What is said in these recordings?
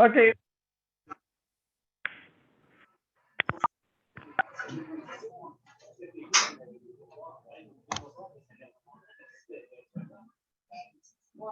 OK. Bon.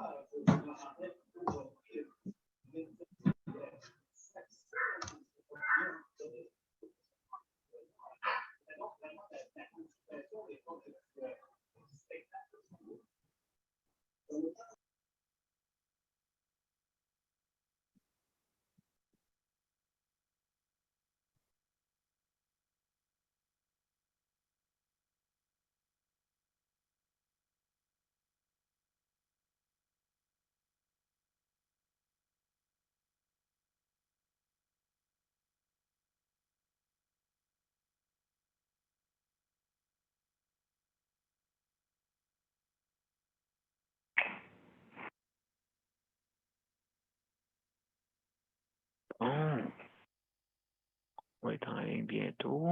On va être en ligne bientôt.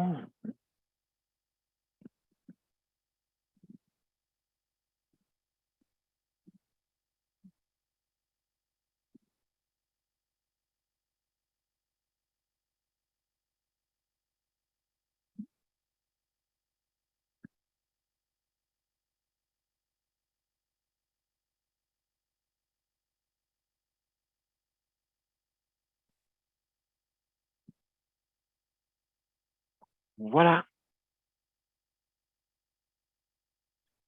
Voilà.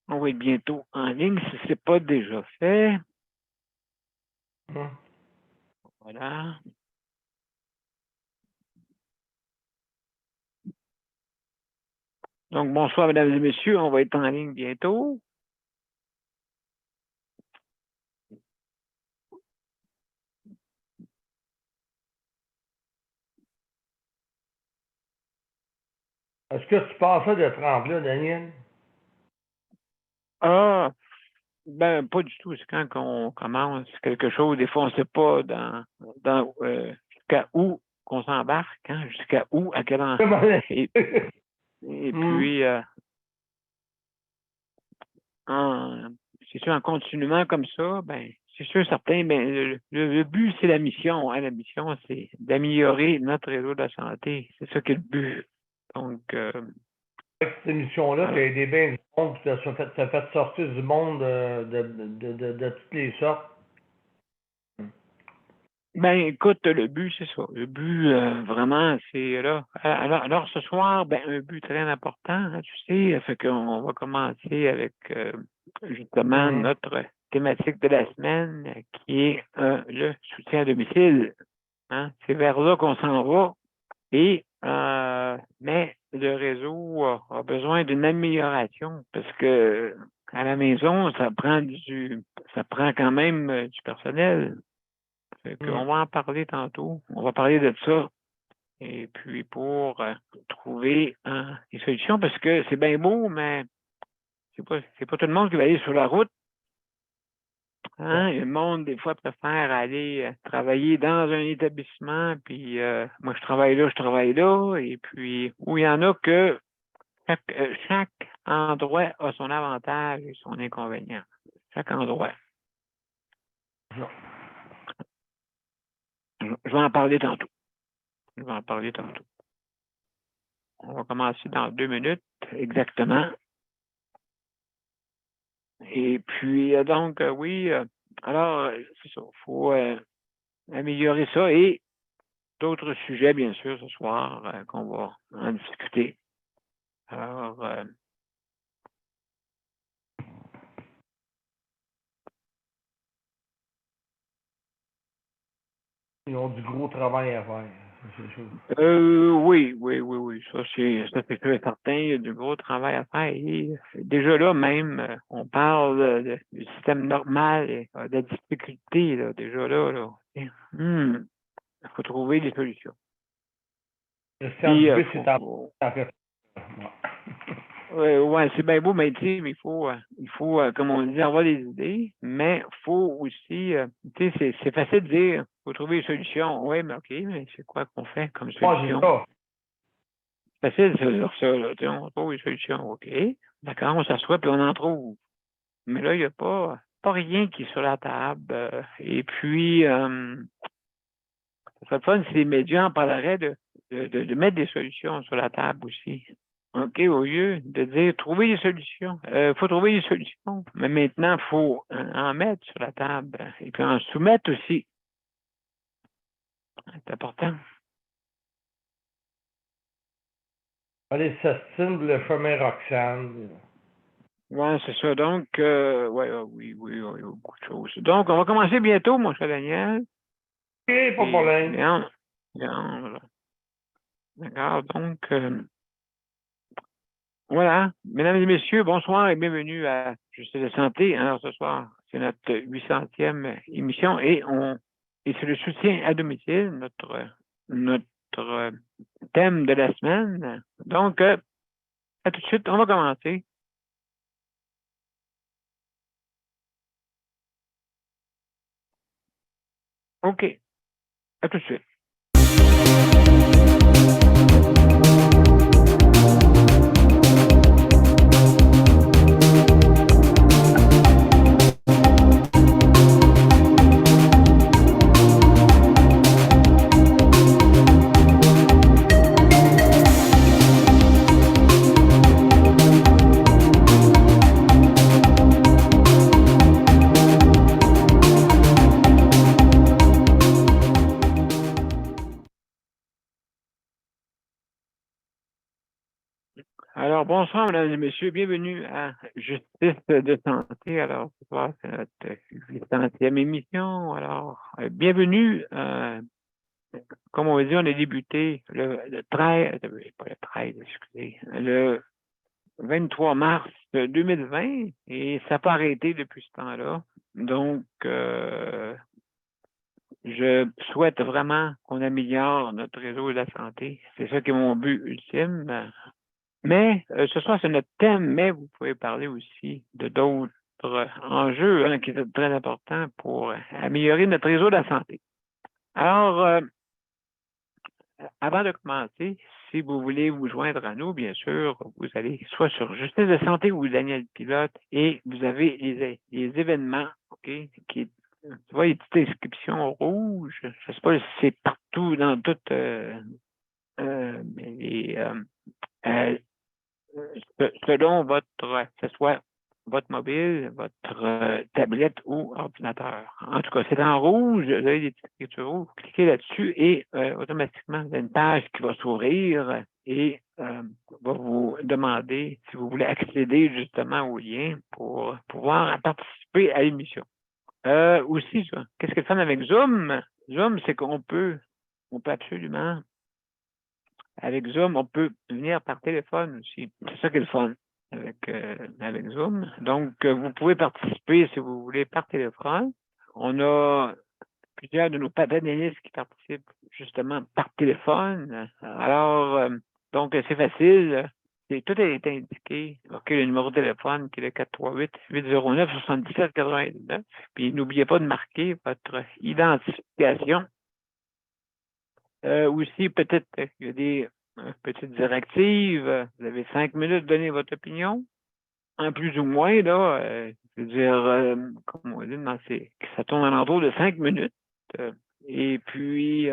On va être bientôt en ligne si ce n'est pas déjà fait. Voilà. Donc, bonsoir, mesdames et messieurs. On va être en ligne bientôt. Est-ce que tu passes ça de Tremblay, Daniel? Ah, ben, pas du tout. C'est quand on commence quelque chose, des fois, on ne sait pas jusqu'à où qu'on s'embarque, hein, jusqu'à où, à quel endroit. Et puis, c'est sûr, en continuant comme ça, ben, c'est sûr, certain, ben, le but, c'est la mission. Hein. La mission, c'est d'améliorer notre réseau de la santé. C'est ça qui est le but. Donc, Avec cette émission-là, tu as aidé bien du monde, tu as fait sortir du monde de toutes les sortes. ben, écoute, le but, c'est ça. Le but, vraiment, c'est là. Alors, ce soir, ben, un but très important, hein, tu sais, fait qu'on va commencer avec justement notre thématique de la semaine, qui est le soutien à domicile. Hein. C'est vers là qu'on s'en va. Et mais le réseau a besoin d'une amélioration parce que à la maison, ça prend quand même du personnel. On va en parler tantôt. On va parler de ça. Et puis pour trouver des solutions, parce que c'est bien beau, mais c'est pas tout le monde qui va aller sur la route. Hein? Le monde, des fois, préfère aller travailler dans un établissement, puis moi, je travaille là, et puis où il y en a que chaque endroit a son avantage et son inconvénient. Chaque endroit. Je vais en parler tantôt. On va commencer dans 2 minutes, exactement. Et puis, donc, oui, alors, c'est ça. Il faut améliorer ça et d'autres sujets, bien sûr, ce soir, qu'on va en discuter. Alors, Ils ont du gros travail à faire. oui. Ça, c'est sûr et certain. Il y a du gros travail à faire. Et déjà là, même, on parle du système normal et de la difficulté, là, déjà là. Il faut trouver des solutions. Le service, c'est en fait. Ouais, c'est bien beau, mais tu sais, il faut, comme on dit, avoir des idées, mais il faut aussi, tu sais, c'est facile de dire, il faut trouver des solutions. Oui, mais OK, mais c'est quoi qu'on fait comme solution? C'est facile de dire ça, là, tu sais, on trouve des solutions. OK, d'accord, on s'assoit puis on en trouve. Mais là, il n'y a pas rien qui est sur la table. Et puis, serait le fun si les médias en parleraient de mettre des solutions sur la table aussi. OK, au lieu de dire trouver des solutions. Faut trouver des solutions. Mais maintenant, il faut en mettre sur la table et puis en soumettre aussi. C'est important. Allez, s'astine le chemin Roxane. Oui, c'est ça. Donc, oui, beaucoup de choses. Donc, on va commencer bientôt, mon cher Daniel. OK, pas de problème. Bien, d'accord. Donc, voilà. Mesdames et messieurs, bonsoir et bienvenue à Justice de santé. Alors, ce soir, c'est notre 800e émission et c'est le soutien à domicile, notre thème de la semaine. Donc, à tout de suite, on va commencer. OK. À tout de suite. Alors, bonsoir, mesdames et messieurs. Bienvenue à Justice de santé. Alors, ce soir, c'est notre 800e émission. Alors, bienvenue. Comme on va dire, on a débuté le 13, pas le 13, excusez, le 23 mars 2020 et ça n'a pas arrêté depuis ce temps-là. Donc, je souhaite vraiment qu'on améliore notre réseau de la santé. C'est ça qui est mon but ultime. Mais ce soir, c'est notre thème, mais vous pouvez parler aussi de d'autres enjeux qui sont très importants pour améliorer notre réseau de la santé. Alors, avant de commencer, si vous voulez vous joindre à nous, bien sûr, vous allez soit sur Justice de santé ou Daniel Pilote et vous avez les événements, OK, tu vois les petites inscriptions rouges. Je ne sais pas si c'est partout dans toutes selon que ce soit votre mobile, votre tablette ou ordinateur. En tout cas, c'est en rouge, vous avez des petites écritures rouges, vous cliquez là-dessus et automatiquement, vous avez une page qui va s'ouvrir et va vous demander si vous voulez accéder justement au lien pour pouvoir participer à l'émission. Aussi, qu'est-ce que le fun avec Zoom? Zoom, c'est qu'on peut absolument avec Zoom, on peut venir par téléphone aussi. C'est ça qui est le fun avec Zoom. Donc, vous pouvez participer si vous voulez par téléphone. On a plusieurs de nos panélistes qui participent justement par téléphone. Alors, donc, c'est facile. Tout est indiqué. OK, le numéro de téléphone qui est le 438-809-7799. Puis, n'oubliez pas de marquer votre identification. Aussi, peut-être qu'il y a des petites directives. Vous avez 5 minutes de donner votre opinion. En plus ou moins, là, je veux dire, comme on dit, ça tourne alentour de 5 minutes. Et puis,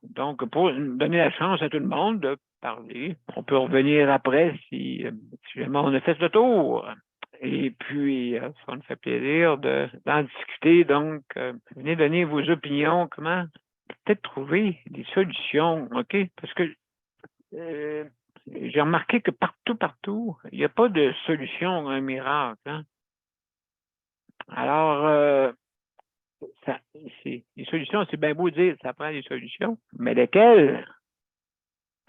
donc, pour donner la chance à tout le monde de parler, on peut revenir après si jamais on a fait le tour. Et puis, ça nous fait plaisir d'en discuter. Donc, venez donner vos opinions. Comment peut-être trouver des solutions, OK? Parce que j'ai remarqué que partout, il n'y a pas de solution, un miracle. Hein? Alors, les solutions, c'est bien beau dire, ça prend des solutions, mais lesquelles?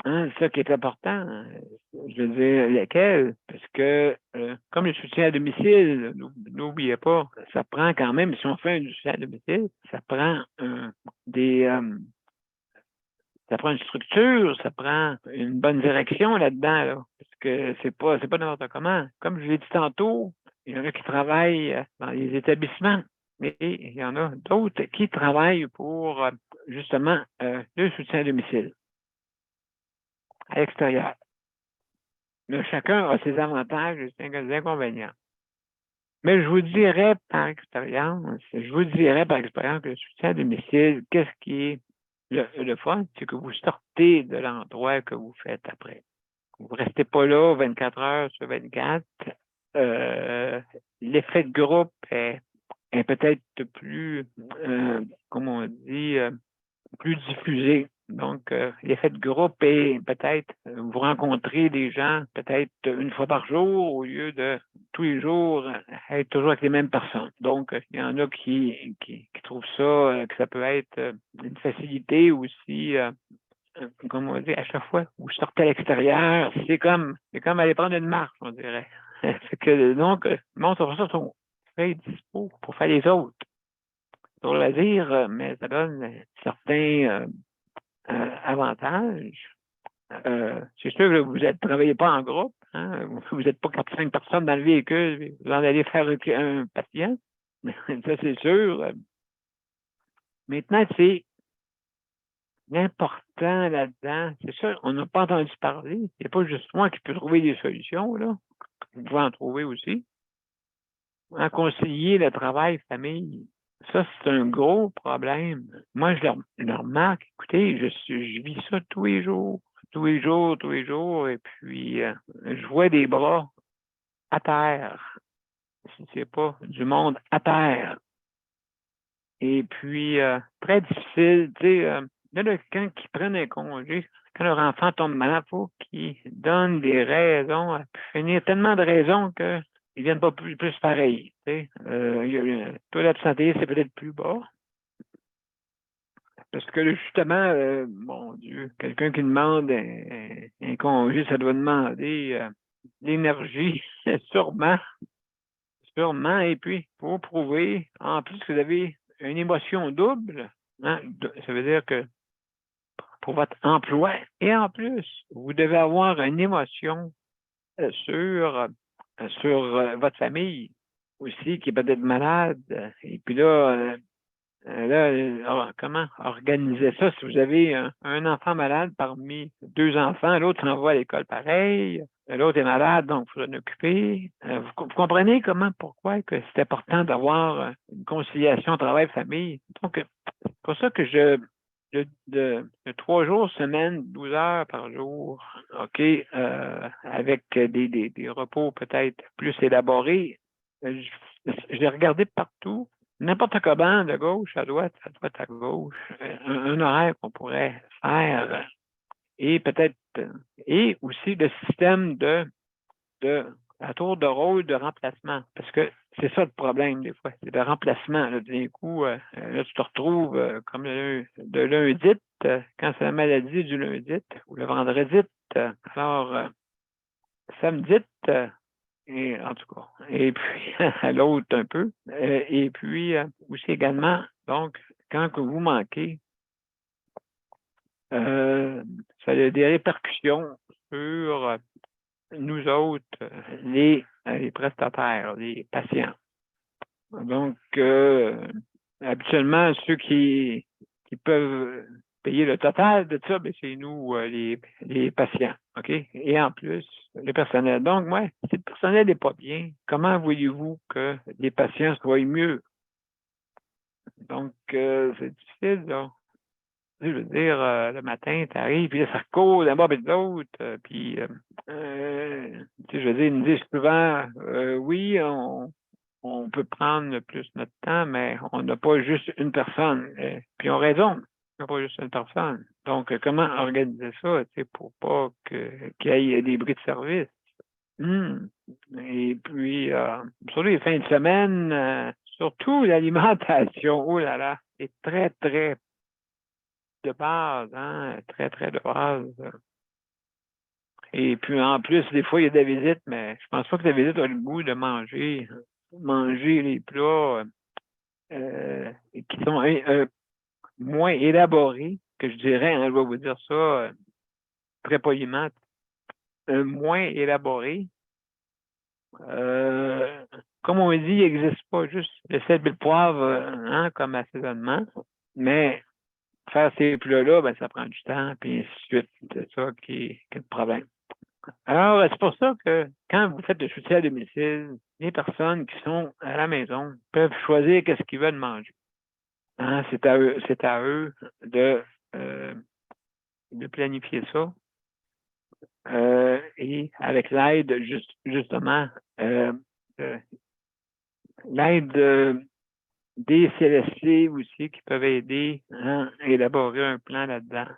Hein, c'est ça qui est important. Je veux dire, lesquelles? Parce que, comme le soutien à domicile, n'oubliez pas, ça prend quand même, si on fait un soutien à domicile, ça prend ça prend une structure, ça prend une bonne direction là-dedans, là, parce que c'est pas n'importe comment. Comme je l'ai dit tantôt, il y en a qui travaillent dans les établissements, mais il y en a d'autres qui travaillent pour justement le soutien à domicile à l'extérieur. Mais chacun a ses avantages et ses inconvénients. Mais je vous dirais par expérience que le soutien à domicile, qu'est-ce qui est le fun, c'est que vous sortez de l'endroit que vous faites après. Vous ne restez pas là 24 heures sur 24. L'effet de groupe est peut-être plus, comme on dit, plus diffusé. Donc, l'effet de groupe est peut-être, vous rencontrez des gens peut-être une fois par jour au lieu de tous les jours être toujours avec les mêmes personnes. Donc, il y en a qui trouvent ça, que ça peut être une facilité aussi, comme on dit, à chaque fois que vous sortez à l'extérieur, c'est comme aller prendre une marche, on dirait. C'est que, donc, le monde sur ça sont très dispo pour faire les autres. Pour le dire, mais ça donne certains avantages. C'est sûr que vous ne travaillez pas en groupe, hein? Vous n'êtes pas 4-5 personnes dans le véhicule, vous en allez faire un patient. Ça, c'est sûr. Maintenant, c'est l'important là-dedans. C'est ça, on n'a pas entendu parler. Il n'y a pas juste moi qui peux trouver des solutions, là. Vous pouvez en trouver aussi. En concilier le travail, famille, ça, c'est un gros problème. Moi, je le remarque. Écoutez, je vis ça tous les jours. Tous les jours. Et puis, je vois des bras à terre. Si c'est pas du monde à terre. Et puis, très difficile. Tu sais, il y en a quelqu'un qui prennent un congé. Quand leur enfant tombe malade, il faut qu'ils donnent des raisons à finir. Tellement de raisons que ils viennent pas plus pareil. Tu sais. Le taux d'absentéisme, c'est peut-être plus bas. Parce que justement, mon Dieu, quelqu'un qui demande un congé, ça doit demander l'énergie, sûrement. Sûrement. Et puis, pour prouver, en plus, que vous avez une émotion double, hein, ça veut dire que pour votre emploi, et en plus, vous devez avoir une émotion sur votre famille aussi, qui est peut-être malade. Et puis là, comment organiser ça? Si vous avez un enfant malade parmi deux enfants, l'autre s'envoie à l'école pareil, l'autre est malade, donc il faut s'en occuper. Vous comprenez pourquoi que c'est important d'avoir une conciliation travail-famille. Donc, c'est pour ça que de 3 jours semaine, 12 heures par jour, OK, avec des repos peut-être plus élaborés, j'ai regardé partout. N'importe comment, de gauche à droite, à gauche, un horaire qu'on pourrait faire et peut-être, et aussi le système à tour de rôle de remplacement. Parce que c'est ça le problème, des fois, c'est le remplacement. Là, d'un coup, là, tu te retrouves comme de lundi, quand c'est la maladie du lundi, ou le vendredi, alors samedi, et en tout cas, et puis à l'autre un peu. Et puis aussi également, donc, quand que vous manquez, ça a des répercussions sur nous autres, les prestataires, les patients. Donc, habituellement, ceux qui peuvent payer le total de ça, ben, c'est nous, les patients. OK? Et en plus, le personnel. Donc, moi, si le personnel n'est pas bien, comment voulez-vous que les patients soient mieux? Donc, c'est difficile, là. Je veux dire, le matin, tu arrives, puis là, ça court d'un bord et de l'autre, puis, tu sais, je veux dire, ils me disent souvent, oui, on peut prendre plus notre temps, mais on n'a pas juste une personne. Puis ils ont raison, on n'a pas juste une personne. Donc, comment organiser ça, tu sais, pour pas qu'il y ait des bris de service? Hum. Et puis, surtout les fins de semaine, surtout l'alimentation, oh là là, c'est très, très de base, hein, très, très de base. Et puis, en plus, des fois, il y a des visites, mais je pense pas que la visite a le goût de manger les plats qui sont moins élaborés, que je dirais, hein, je vais vous dire ça très poliment, moins élaborés. Comme on dit, il n'existe pas juste le sel et le poivre hein, comme assaisonnement, mais faire ces plats-là, ben, ça prend du temps, puis ainsi de suite. C'est ça qui est le problème. Alors, c'est pour ça que quand vous faites le soutien à domicile, les personnes qui sont à la maison peuvent choisir qu'est-ce qu'ils veulent manger. Hein, c'est à eux de planifier ça. Et avec l'aide, justement, l'aide des CLSC aussi qui peuvent aider à élaborer un plan là-dedans.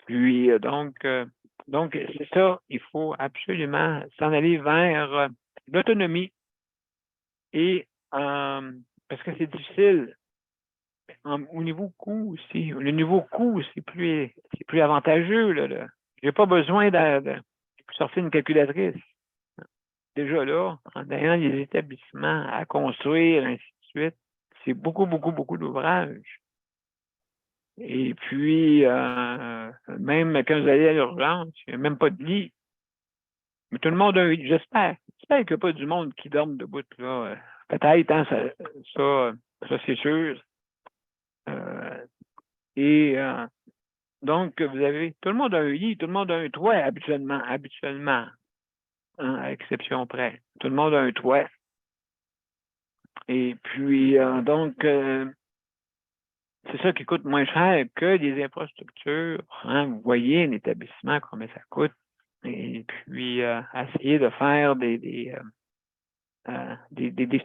Puis, donc, c'est ça, il faut absolument s'en aller vers l'autonomie et parce que c'est difficile au niveau coût aussi. Le niveau coût, c'est plus avantageux. Là. J'ai pas besoin de sortir une calculatrice. Déjà là, en ayant des établissements à construire, ainsi de suite, c'est beaucoup, beaucoup, beaucoup d'ouvrages. Et puis, même quand vous allez à l'urgence, il n'y a même pas de lit. Mais tout le monde a un lit, j'espère. J'espère qu'il n'y a pas du monde qui dorme debout, là. Peut-être, hein, ça c'est sûr. Donc, vous avez, tout le monde a un lit, tout le monde a un toit habituellement, hein, à exception près. Tout le monde a un toit. Et puis, donc, c'est ça qui coûte moins cher que des infrastructures. Hein. Vous voyez un établissement, combien ça coûte. Et puis, essayer de faire des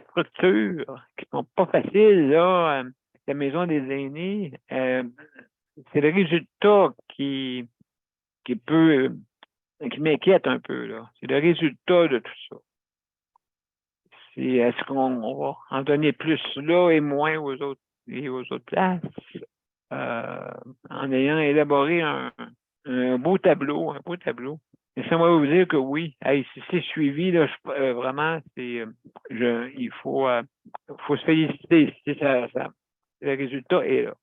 structures qui sont pas faciles, là. La maison des aînés, c'est le résultat qui m'inquiète un peu, là. C'est le résultat de tout ça. C'est est-ce qu'on va en donner plus là et moins aux autres places, en ayant élaboré un beau tableau, Laissez-moi vous dire que oui, hey, si c'est suivi, là, vraiment, il faut se féliciter si le résultat est là.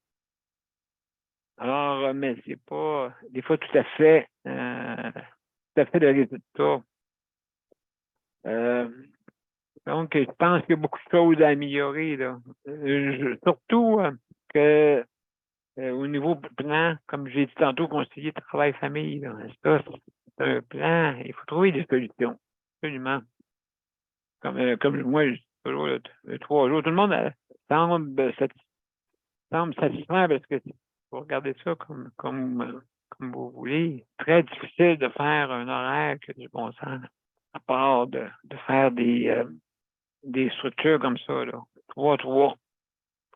Alors, mais c'est pas des fois tout à fait le résultat. Donc, je pense qu'il y a beaucoup de choses à améliorer, là. Surtout que au niveau plan, comme j'ai dit tantôt, concilier travail-famille, ça, c'est un plan, il faut trouver des solutions. Absolument. Comme moi, je dis toujours, le 3 jours, tout le monde semble satisfait parce que vous regardez ça comme vous voulez. Très difficile de faire un horaire qui a du bon sens, à part de faire des structures comme ça, là. 3 jours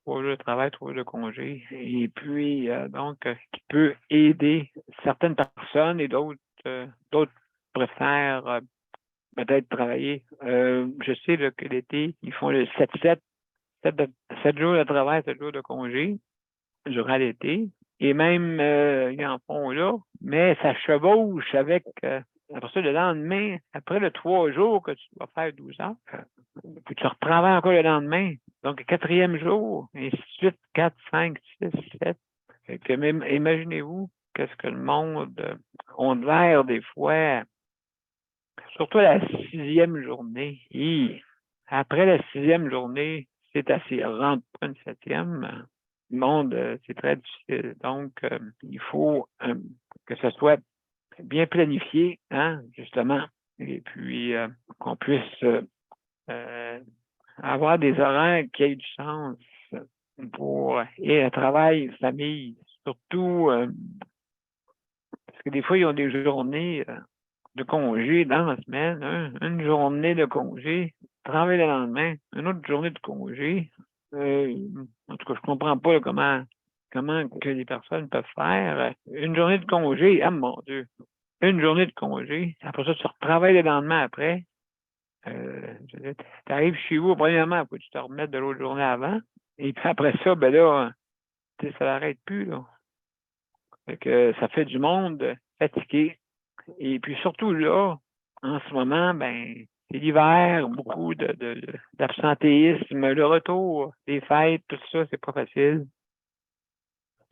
de travail, 3 jours de congé. Et puis, donc, qui peut aider certaines personnes et d'autres préfèrent peut-être travailler. Je sais là, que l'été, ils font le 7-7, 7 jours de travail, 7 jours de congé durant l'été. Et même, ils en font là, mais ça chevauche avec, après ça, le lendemain, après le 3 jours que tu dois faire 12 heures, puis tu retravailles encore le lendemain. Donc, le 4e jour, et ainsi de suite, 4, 5, 6, 7. Fait que même, imaginez-vous qu'est-ce que le monde a de l'air des fois, surtout la 6e journée. Et après la 6e journée, c'est assez, rentre pas une 7e. Le monde, c'est très difficile. Donc, il faut que ce soit bien planifié, hein, justement, et puis qu'on puisse avoir des horaires qui aient du sens et un travail, famille, surtout parce que des fois, ils ont des journées de congé dans la semaine, hein, une journée de congé, travail le lendemain, une autre journée de congé. En tout cas, je comprends pas là, comment que les personnes peuvent faire une journée de congé. Ah mon Dieu! Une journée de congé. Après ça, tu retravailles le lendemain après. Tu arrives chez vous, premièrement, il faut que tu te remettes de l'autre journée avant. Et puis après ça, ben là, ça n'arrête plus, là. Fait que ça fait du monde fatigué. Et puis surtout là, en ce moment, ben, c'est l'hiver, beaucoup d'absentéisme, le retour, les fêtes, tout ça, c'est pas facile.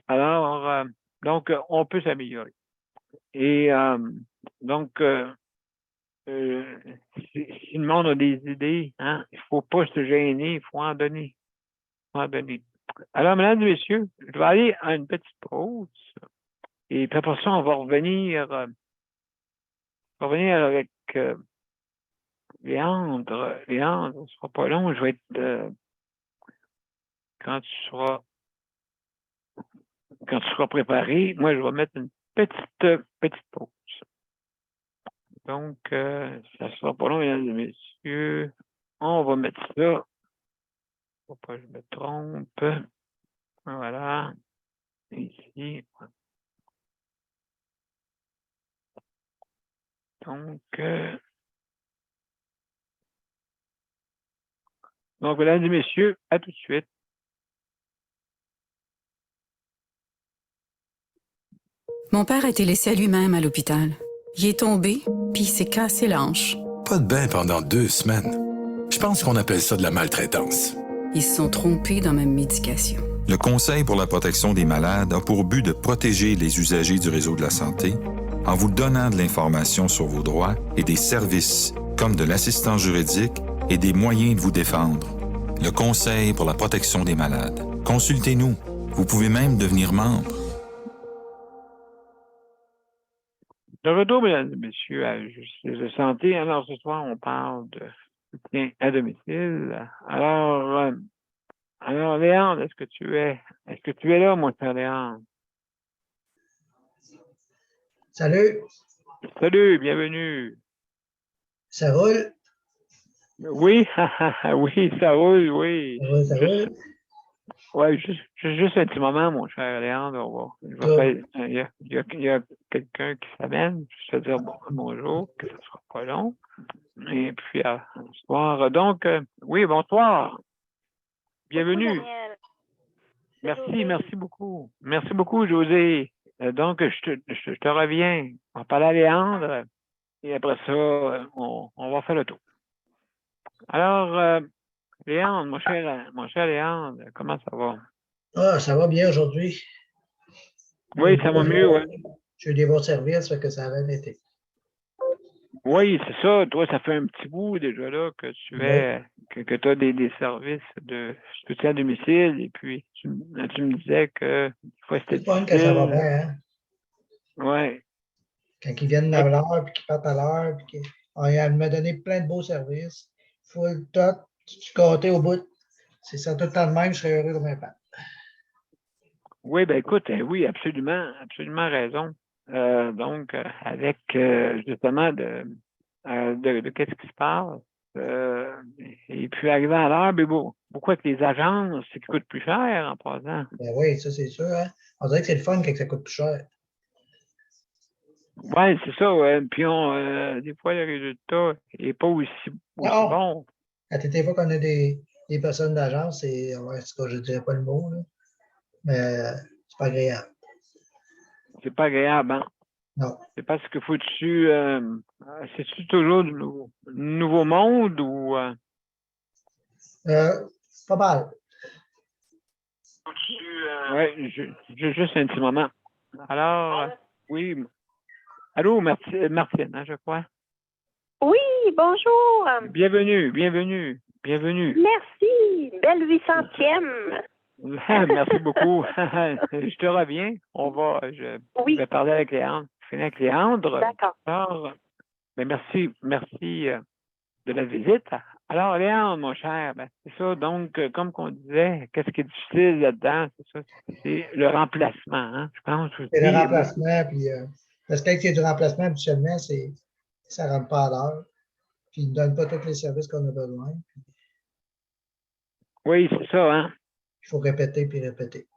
Alors, donc, on peut s'améliorer. Et donc, si le monde a des idées, hein, il ne faut pas se gêner, il faut en donner. Alors, mesdames et messieurs, je vais aller à une petite pause. Et puis après ça, on va revenir avec Léandre. Léandre, ce ne sera pas long. Je vais être quand tu seras préparé, moi, je vais mettre une petite pause. Donc, ça ne sera pas long, mesdames et messieurs. On va mettre ça. Faut pas que je me trompe. Voilà. Ici. Donc, mesdames et messieurs, à tout de suite. Mon père a été laissé à lui-même à l'hôpital. Il est tombé, puis il s'est cassé la hanche. Pas de bain pendant 2 semaines. Je pense qu'on appelle ça de la maltraitance. Ils se sont trompés dans ma médication. Le Conseil pour la protection des malades a pour but de protéger les usagers du réseau de la santé en vous donnant de l'information sur vos droits et des services comme de l'assistance juridique et des moyens de vous défendre. Le Conseil pour la protection des malades. Consultez-nous. Vous pouvez même devenir membre. De retour, mesdames et messieurs, à Justice de santé. Alors, ce soir, on parle de soutien à domicile. Alors, Léandre, est-ce que tu es là, mon cher Léandre? Salut, Salut, bienvenue. ça roule? Oui, oui, ça roule, oui. Ça roule? Ouais, juste un petit moment, mon cher Léandre. Il y a quelqu'un qui s'amène. Je vais te dire bonjour, que ce ne sera pas long. Et puis, bonsoir. Donc, oui, bonsoir. Bienvenue. Merci beaucoup. Merci beaucoup, José. Donc, je te reviens. On va parler à Léandre. Et après ça, on va faire le tour. Alors, Léandre, mon cher Léandre, comment ça va? Ah, ça va bien aujourd'hui. Oui, ça va mieux, oui. J'ai eu des bons services, fait que ça a bien été. Oui, c'est ça. Toi, ça fait un petit bout déjà là que tu as des services de soutien à domicile. Et puis, tu me disais que des fois, c'était C'est fun que ça va difficile. bien, hein? Oui. Quand ils viennent à l'heure, puis qu'ils partent à l'heure, puis elle m'a donné plein de beaux services. Full top, tu comptais au bout. C'est ça tout le temps de même, je serais heureux comme un pan. Oui, ben écoute, oui, absolument raison. Donc, avec justement de qu'est-ce qui se passe. Et puis, arriver à l'heure, mais beaucoup avec les agences, c'est qui coûte plus cher en passant. Ben oui, ça c'est sûr, hein? On dirait que c'est le fun quand ça coûte plus cher. Oui, c'est ça, ouais. Puis des fois, le résultat n'est pas aussi bon. À toutes les fois qu'on a des personnes d'agence, c'est, ouais, je ne dirais pas le mot, là, mais c'est pas agréable. C'est pas agréable, hein? Non. C'est parce que faut-tu, c'est-tu toujours du nouveau monde ou? Pas mal. Oui, juste un petit moment. Alors, oui. Allô, Martine, hein, je crois. Oui, bonjour. Bienvenue. Merci. Belle 800e. Merci beaucoup. Je te reviens. Je vais parler avec Léandre. D'accord. Alors, ben merci de la visite. Alors, Léandre, mon cher, c'est ça. Donc, comme qu'on disait, qu'est-ce qui est difficile là-dedans? C'est ça. C'est le remplacement, hein, je pense. C'est le remplacement, puis parce que quand il y a du remplacement, habituellement, ça ne rentre pas à l'heure. Puis il ne donne pas tous les services qu'on a besoin. Oui, c'est ça, hein? Il faut répéter puis répéter.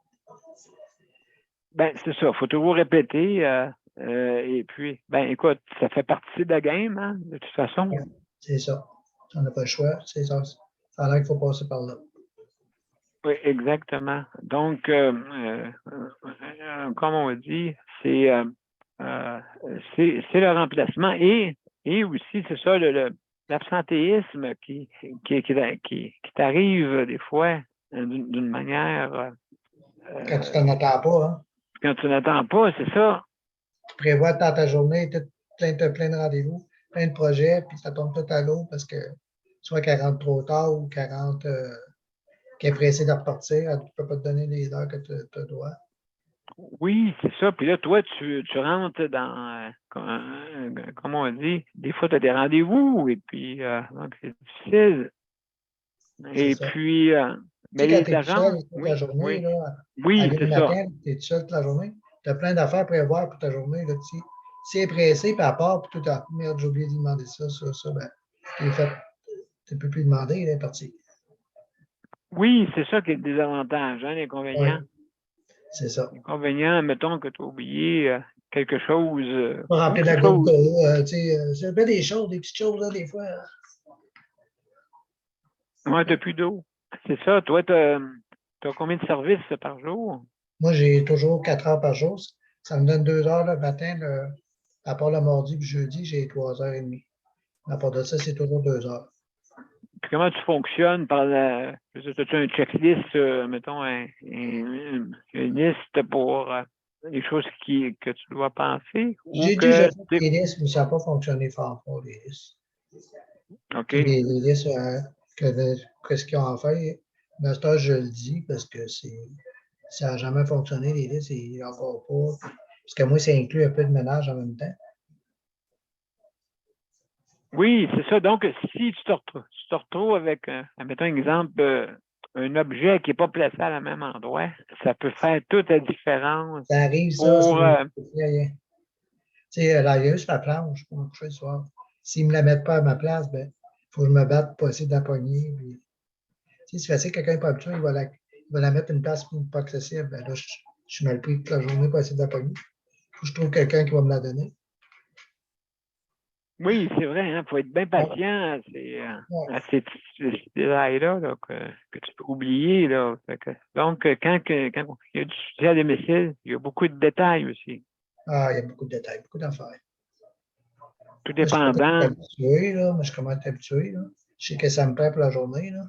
Ben, c'est ça. Il faut toujours répéter. Et puis, ben, écoute, ça fait partie de la game, hein, de toute façon. Ouais, c'est ça. On n'a pas le choix. C'est ça. Ça a l'air qu'il faut passer par là. Oui, exactement. Donc, comme on dit, c'est le remplacement et aussi, c'est ça, l'absentéisme qui t'arrive des fois d'une manière. Quand tu t'en attends pas, hein? Quand tu n'attends pas, c'est ça. Tu prévois dans ta journée, plein de rendez-vous, plein de projets, puis ça tombe tout à l'eau parce que soit qu'elle rentre trop tard ou qu'elle rentre qu'elle est pressée de repartir, elle ne peut pas te donner les heures que tu dois. Oui, c'est ça. Puis là, toi, tu rentres dans, comme on dit, des fois, tu as des rendez-vous et puis, donc, c'est difficile. Et puis, mais tu sais, quand les agents. toute la journée, là, Oui, aller le matin, tu es tout seul toute la journée, Tu as plein d'affaires à prévoir pour ta journée. Là, si elle est pressée, puis à part, puis tout à merde, j'ai oublié de demander ça, ben, tu ne peux plus demander, elle est partie. Oui, c'est ça qui est le désavantage, hein, l'inconvénient. Oui, c'est ça. L'inconvénient, mettons que tu as oublié quelque chose. Pas remplir la quelque goutte chose. d'eau, ça fait des choses, des petites choses, là, des fois. Ouais, tu n'as plus d'eau. C'est ça. Toi, tu as combien de services par jour? Moi, j'ai toujours 4 heures par jour. Ça me donne 2 heures le matin. À part le mardi et le jeudi, j'ai 3h30. À part de ça, c'est toujours 2 heures. Puis comment tu fonctionnes par la. As-tu un checklist, mettons, une liste pour les choses que tu dois penser? Ou J'ai que déjà fait des listes, mais ça n'a pas fonctionné fort pour les listes. OK. Les listes, qu'est-ce qu'ils ont à faire? Mais à ce temps, je le dis parce que ça n'a jamais fonctionné, les listes, et encore pas. Parce que moi, ça inclut un peu de ménage en même temps. Oui, c'est ça. Donc, si tu te retrouves avec, mettons un exemple, un objet qui n'est pas placé à la même endroit, ça peut faire toute la différence Ça arrive, ça, pour. c'est rien. Tu sais, là, il y a juste la planche pour me coucher le soir. S'ils ne me la mettent pas à ma place, ben, il faut que je me batte pour essayer de la pogner. Puis, tu sais, c'est facile, quelqu'un n'est pas habitué, il va la mettre une place pas accessible. Ben, là, je suis mal pris toute la journée pour essayer de la pogner. Il faut que je trouve quelqu'un qui va me la donner. Oui, c'est vrai, il faut être bien patient à ces petits détails-là que tu peux oublier. Là. Donc, quand il y a du sujet à domicile, il y a beaucoup de détails aussi. Ah, il y a beaucoup de détails, beaucoup d'affaires. Tout Moi, je commence à dépendant. être habitué, là. Moi, je commence à être habitué, là. Je sais que ça me prend pour la journée, là.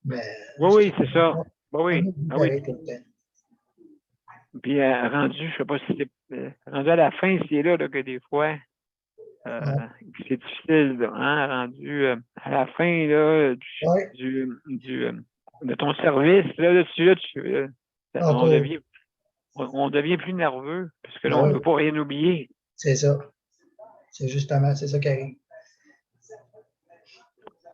Mais. Oui, c'est ça. Oui. Pareil tout le temps. Puis rendu, je sais pas si c'est rendu à la fin, c'est là que des fois, c'est difficile, là, hein, rendu à la fin là, de ton service, on devient plus nerveux, parce que là, on ne veut pas rien oublier. C'est ça. C'est justement, c'est ça qui arrive.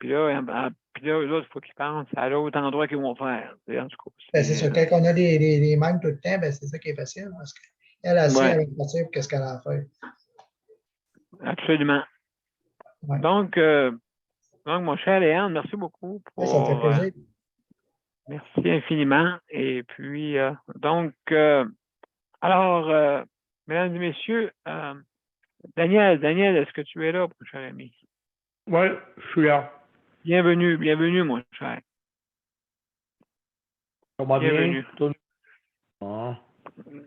Puis là, l'autre, il faut qu'ils pensent à l'autre endroit qu'ils vont faire. En tout cas, Ben, c'est ça. Quand on a les manques tout le temps, ben, c'est ça qui est facile, parce qu'elle a assez, elle va partir pour qu'est-ce qu'elle a à faire. Absolument. Ouais. Donc, mon cher Léon, merci beaucoup pour. Ça me fait plaisir. Merci infiniment. Et puis, alors, mesdames et messieurs, Daniel, est-ce que tu es là, mon cher ami? Oui, je suis là. Bienvenue, mon cher. Ça va Bienvenue. bien? Ah.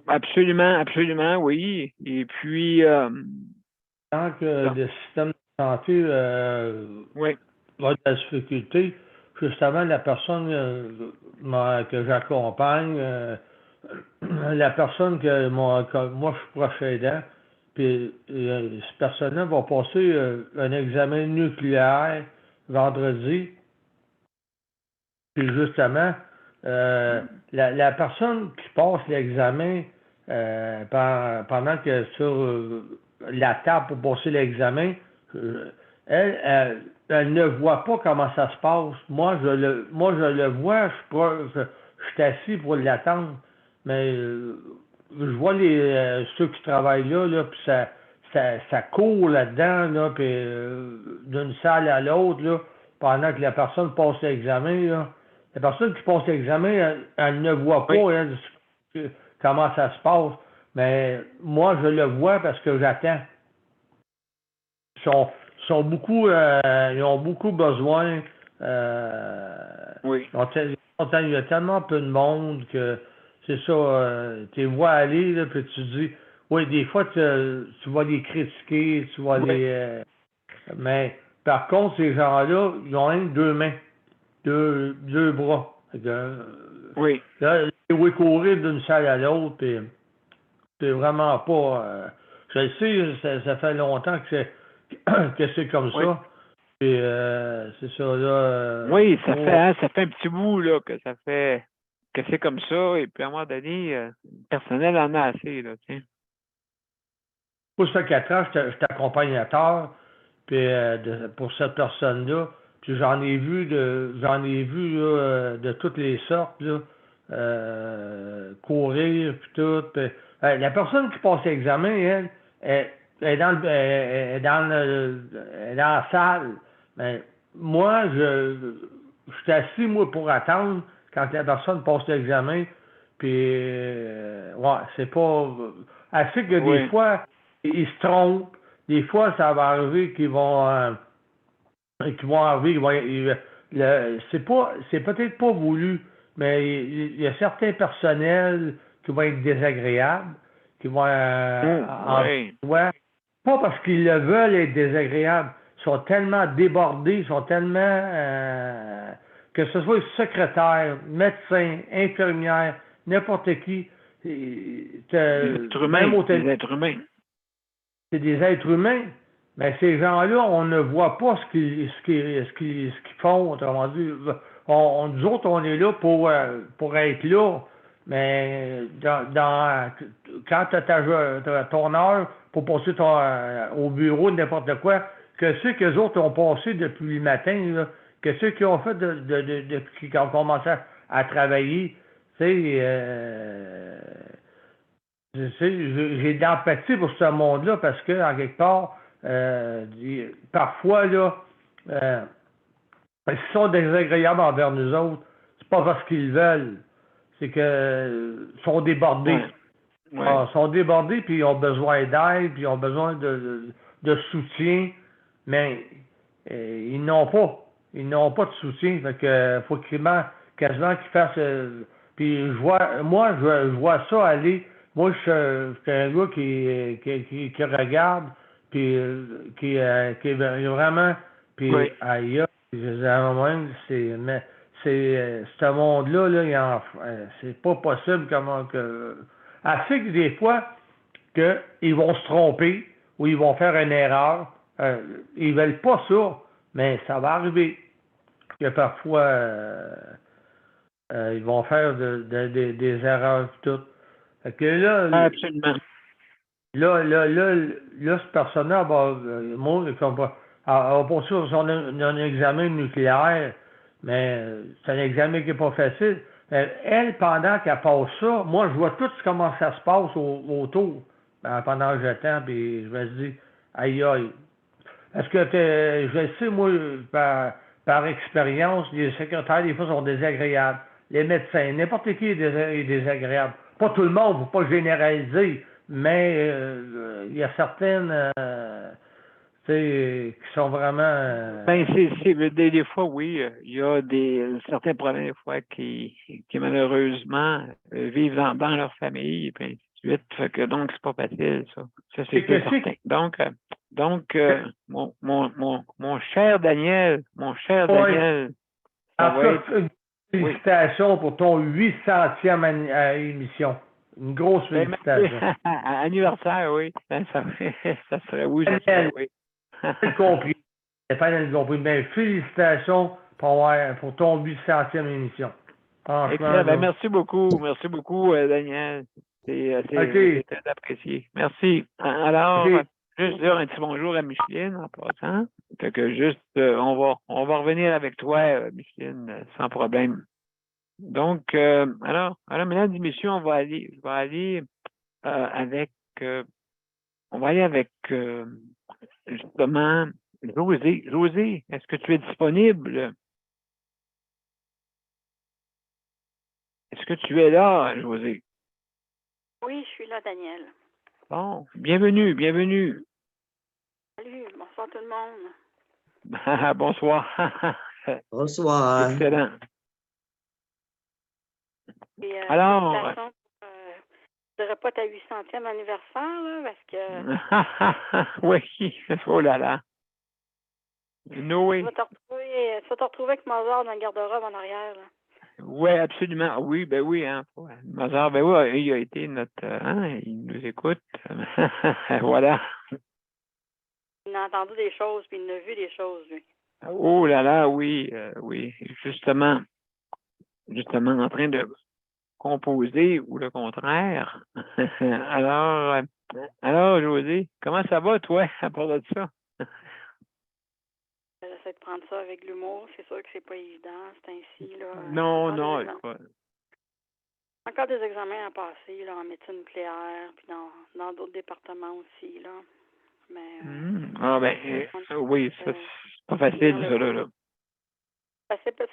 Absolument, oui. Et puis. Tant que le système de santé va de la difficulté, justement, la personne que j'accompagne, la personne que moi je suis proche aidant, puis cette personne-là va passer un examen nucléaire vendredi. Puis justement, la personne qui passe l'examen pendant que sur la table pour passer l'examen, elle ne voit pas comment ça se passe. Moi, je le vois, je suis assis pour l'attendre, mais je vois ceux qui travaillent là, puis ça court là-dedans, là, puis d'une salle à l'autre, là, pendant que la personne passe l'examen, là. La personne qui passe l'examen, elle ne voit pas comment ça se passe, mais moi, je le vois parce que j'attends. Ils ont beaucoup besoin. Oui. Il y a tellement peu de monde que c'est ça. Tu les vois aller, là, puis tu dis, oui, des fois, tu vas les critiquer, tu vas les. Mais par contre, ces gens-là, ils ont même 2 mains, deux bras. Oui. Là, ils vont courir d'une salle à l'autre, puis c'est vraiment pas. Je le sais, ça fait longtemps que c'est comme ça. Puis c'est ça là. Oui, ça fait un petit bout là que ça fait que c'est comme ça, et puis à un moment donné, le personnel en a assez, là, tiens. Pour ça 4 ans, j'étais accompagnateur, puis pour cette personne-là. Puis j'en ai vu là, de toutes les sortes, là. courir, puis tout. La personne qui passe l'examen, elle est dans la salle. Mais moi, je suis assis, moi, pour attendre quand la personne passe l'examen. Puis, ouais, c'est pas... Assez que des fois, ils se trompent. Des fois, ça va arriver qu'ils vont arriver, c'est peut-être pas voulu, mais il y a certains personnels qui vont être désagréables, qui vont pas parce qu'ils le veulent être désagréables, ils sont tellement débordés, ils sont tellement que ce soit secrétaire, médecin, infirmière, n'importe qui, des êtres humains. C'est des êtres humains. Mais ces gens-là, on ne voit pas ce qu'ils font, autrement dit. Nous autres, on est là pour être là. Mais quand tu as ton heure pour passer au bureau de n'importe quoi, que ceux qu'eux autres ont passé depuis le matin, là, que ceux qui ont fait depuis qu'ils ont commencé à travailler, j'ai de l'empathie pour ce monde-là parce que, en quelque part, parfois, là, ils sont désagréables envers nous autres. C'est pas parce qu'ils veulent. C'est que sont débordés. Ils sont débordés, puis ils ont besoin d'aide, puis ils ont besoin de soutien, mais ils n'ont pas. Ils n'ont pas de soutien. Fait que faut quasiment qu'ils fassent. Puis je vois ça aller. Moi, je suis un gars qui regarde, puis qui est vraiment. Puis aïe, c'est ce monde-là, là, c'est pas possible comment que. Assez que des fois qu'ils vont se tromper ou ils vont faire une erreur. Ils veulent pas ça, mais ça va arriver. Que parfois ils vont faire des erreurs et tout. Fait que là, absolument. Là, ce personnage va poursuivre son examen nucléaire, mais c'est un examen qui n'est pas facile. Elle, pendant qu'elle passe ça, moi, je vois tout comment ça se passe autour. Pendant que j'attends, puis je me dis, aïe, aïe. Parce que je sais, moi, par expérience, les secrétaires, des fois, sont désagréables. Les médecins, n'importe qui est désagréable. Pas tout le monde, il ne faut pas généraliser, mais il y a certaines qui sont vraiment... Des fois, oui, il y a certains problèmes, des fois, qui malheureusement vivent dans leur famille, et puis ainsi de suite. Fait que, donc, c'est pas facile, ça. Ça, c'est certain. Donc, mon cher Daniel, félicitations pour ton 800e émission. Une grosse félicitation. Anniversaire, oui. Ça serait oui. J'ai compris. C'est pas compris, mais félicitations pour ton 800e émission. Excellent. Merci beaucoup, Daniel. C'est très apprécié. Merci. Alors, juste dire un petit bonjour à Micheline en passant. Fait que juste, on va revenir avec toi, Micheline, sans problème. Donc, alors, mesdames et messieurs, on va aller avec justement José. José, est-ce que tu es disponible? Est-ce que tu es là, José? Oui, je suis là, Daniel. Bon, bienvenue. Salut, bonsoir tout le monde. Bonsoir. Bonsoir. Excellent. Et, alors... je dirais pas ta 800e anniversaire, là, parce que... oui, oh là là. Noé. Tu vas te retrouver avec Mozart dans le garde-robe en arrière, là. Oui, absolument. Oui, ben oui, hein. Mozart, ben oui, il a été il nous écoute. Voilà. Il a entendu des choses, puis il a vu des choses, lui. Oh là là, oui, oui. Justement, en train de composer ou le contraire. Alors, José, comment ça va, toi, à part de ça? J'essaie de prendre ça avec l'humour. C'est sûr que c'est pas évident, c'est ainsi, là. Non, écoute. Encore des examens à passer, là, en médecine nucléaire, puis dans d'autres départements aussi, là. Mais, Ah, ben, oui, ça, c'est pas facile, ça, là.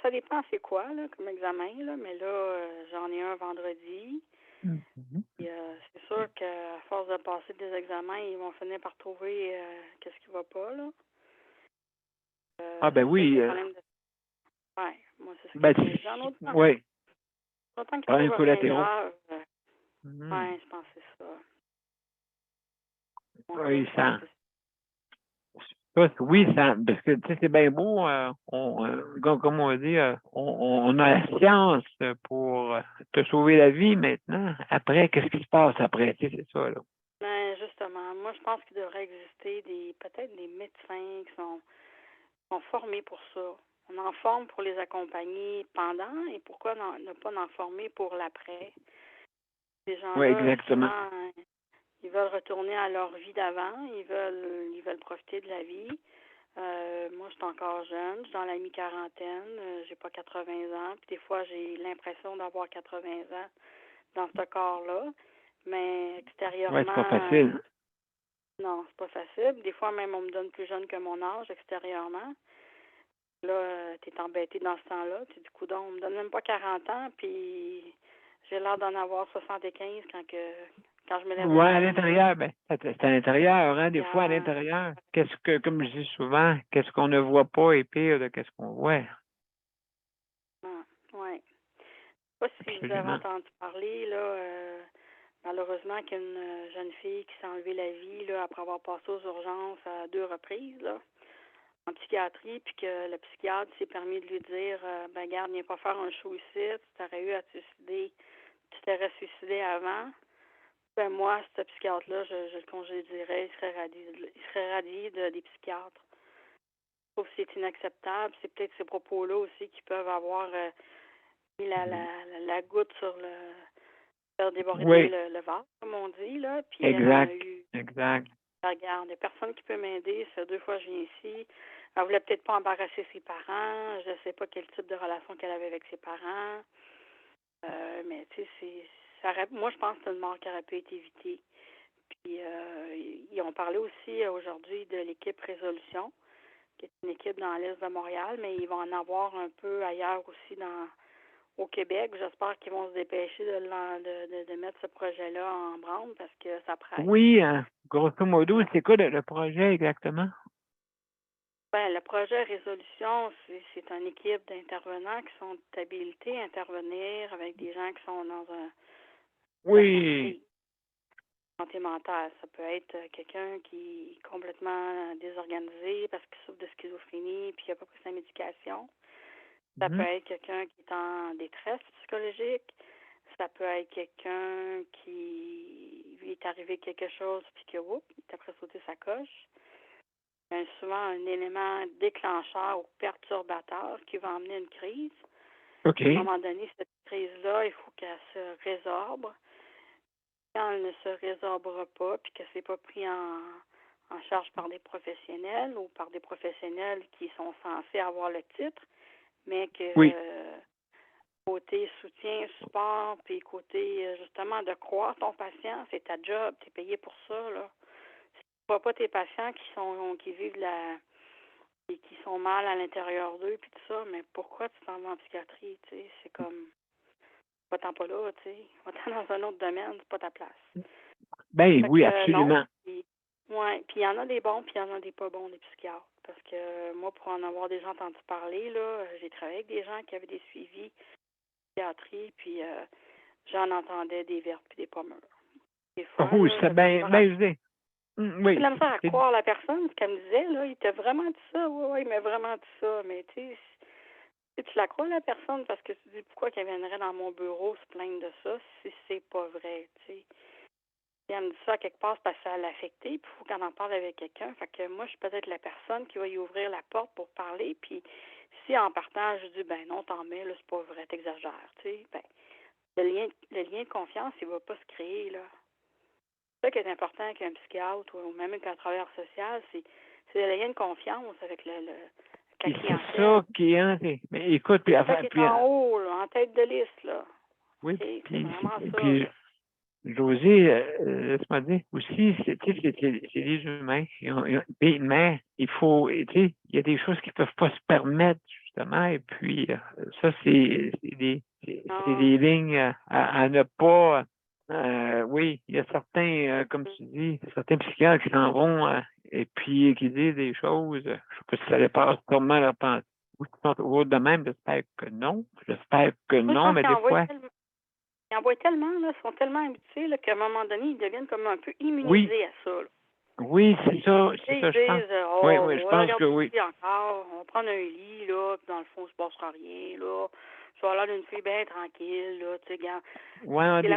Ça dépend c'est quoi, là, comme examen, là, mais là, j'en ai un vendredi. Puis, c'est sûr qu'à force de passer des examens, ils vont finir par trouver qu'est-ce qui va pas, là. Ah, ben oui. Ouais, moi, c'est ce Ben, que je me dis. En autant, oui. autant qu'ils Problème trouvent rien collatéraux. grave, ouais, je pense que c'est ça. Oui, ça. Oui, ça, parce que, tu sais, c'est bien beau, comme on dit, on a la science pour te sauver la vie maintenant. Après, qu'est-ce qui se passe après? Tu sais, c'est ça, là. Ben, justement, moi, je pense qu'il devrait exister peut-être des médecins qui sont formés pour ça. On en forme pour les accompagner pendant, et pourquoi ne pas en former pour l'après? Ces gens-là, Oui, exactement. souvent, ils veulent retourner à leur vie d'avant, ils veulent profiter de la vie. Moi, je suis encore jeune, je suis dans la mi-quarantaine, j'ai pas 80 ans, puis des fois, j'ai l'impression d'avoir 80 ans dans ce corps-là, mais extérieurement... Oui, c'est pas facile. Non, c'est pas facile. Des fois, même, on me donne plus jeune que mon âge extérieurement. Là, t'es embêté dans ce temps-là. Tu dis, coudonc, on me donne même pas 40 ans, puis j'ai l'air d'en avoir 75 quand je me lève. Oui, à l'intérieur, ben, c'est à l'intérieur, hein, des fois à l'intérieur. Comme je dis souvent, qu'est-ce qu'on ne voit pas est pire de qu'est-ce qu'on voit. Oui. Je ne sais pas si vous avez entendu parler, là, malheureusement, qu'il y a une jeune fille qui s'est enlevée la vie, là, après avoir passé aux urgences à 2 reprises, là, en psychiatrie, puis que le psychiatre s'est permis de lui dire, ben, garde, viens pas faire un show ici, tu t'aurais eu à te suicider, tu t'aurais suicidé avant. Ben, moi, ce psychiatre-là, je le congédierais, il serait radié des psychiatres. Je trouve que c'est inacceptable. C'est peut-être ces propos-là aussi qui peuvent avoir mis la goutte sur faire déborder le vase, comme on dit, là. Puis exact. Regarde, il n'y a personne qui peut m'aider. Ça fait 2 fois que je viens ici. Elle voulait peut-être pas embarrasser ses parents. Je ne sais pas quel type de relation qu'elle avait avec ses parents. Mais tu sais, moi, je pense que c'est une mort qui aurait pu être évitée. Puis, ils ont parlé aussi aujourd'hui de l'équipe Résolution, qui est une équipe dans l'Est de Montréal, mais ils vont en avoir un peu ailleurs aussi au Québec. J'espère qu'ils vont se dépêcher de mettre ce projet-là en branle parce que ça presse. Oui, grosso modo, c'est quoi le projet exactement? Ben, le projet Résolution, c'est une équipe d'intervenants qui sont habilités à intervenir avec des gens qui sont dans santé mentale. Ça peut être quelqu'un qui est complètement désorganisé parce qu'il souffre de schizophrénie puis il n'a pas pris sa médication. Ça peut être quelqu'un qui est en détresse psychologique. Ça peut être quelqu'un qui lui est arrivé quelque chose puis que, il t'a après sauté sa coche. Il y a souvent un élément déclencheur ou perturbateur qui va emmener une crise. OK. À un moment donné, cette crise-là, il faut qu'elle se résorbe. Quand elle ne se résorbera pas puis que c'est pas pris en charge par des professionnels ou par des professionnels qui sont censés avoir le titre, mais que côté soutien, support, puis côté justement de croire ton patient, c'est ta job, tu es payé pour ça, là. Si tu ne vois pas tes patients qui vivent qui sont mal à l'intérieur d'eux puis tout ça, mais pourquoi tu t'en vas en psychiatrie, tu sais, c'est comme va-t'en pas là, tu sais. Va-t'en dans un autre domaine, c'est pas ta place. Ben oui, absolument. Puis il y en a des bons, puis il y en a des pas bons, des psychiatres. Parce que moi, pour en avoir déjà entendu parler, là, j'ai travaillé avec des gens qui avaient des suivis psychiatrie, puis j'en entendais des vertes puis des pas mûres. Des fois, c'est bien usé. Oui. J'ai la misère à croire la personne, ce qu'elle me disait, là, il t'a vraiment dit ça, oui, il m'a vraiment dit ça, mais tu sais, tu la crois, la personne, parce que tu dis pourquoi qu'elle viendrait dans mon bureau se plaindre de ça si c'est pas vrai, tu sais. Elle me dit ça quelque part parce que ça l'a affecté, puis il faut qu'on en parle avec quelqu'un. Fait que moi, je suis peut-être la personne qui va y ouvrir la porte pour parler, puis si en partant, je dis, ben non, t'en mets, là, c'est pas vrai, t'exagères, tu sais, ben, le lien de confiance, il va pas se créer, là. C'est ça qui est important avec un psychiatre ou même avec un travailleur social, c'est le lien de confiance avec la clientèle. C'est ça qui est... Mais écoute, puis qui est en haut, là, en tête de liste, là. Oui, C'est puis, vraiment ça. puis José, laisse-moi dire, aussi, c'est des humains. Mais il faut, tu sais, il y a des choses qu'ils ne peuvent pas se permettre, justement, et puis ça, c'est des lignes à ne pas. Oui, il y a certains, comme tu dis, certains psychiatres qui s'en vont et puis qui disent des choses. Je ne sais pas si ça dépasse sûrement leur pensée. Ou de même, j'espère que non. J'espère que Moi, je non, pense mais qu'ils des envoient fois. ils envoient tellement, là, ils sont tellement habitués là, qu'à un moment donné, ils deviennent comme un peu immunisés Oui. à ça. Là. Oui, c'est ça, Ils je pense. disent, Oui, oh, oui, je on va pense que regarder oui. ici encore, on va prendre un lit, là, puis dans le fond, il ne se passera rien, là. Je vais l'air d'une fille bien tranquille, là, tu sais, regarde. Oui, on dit.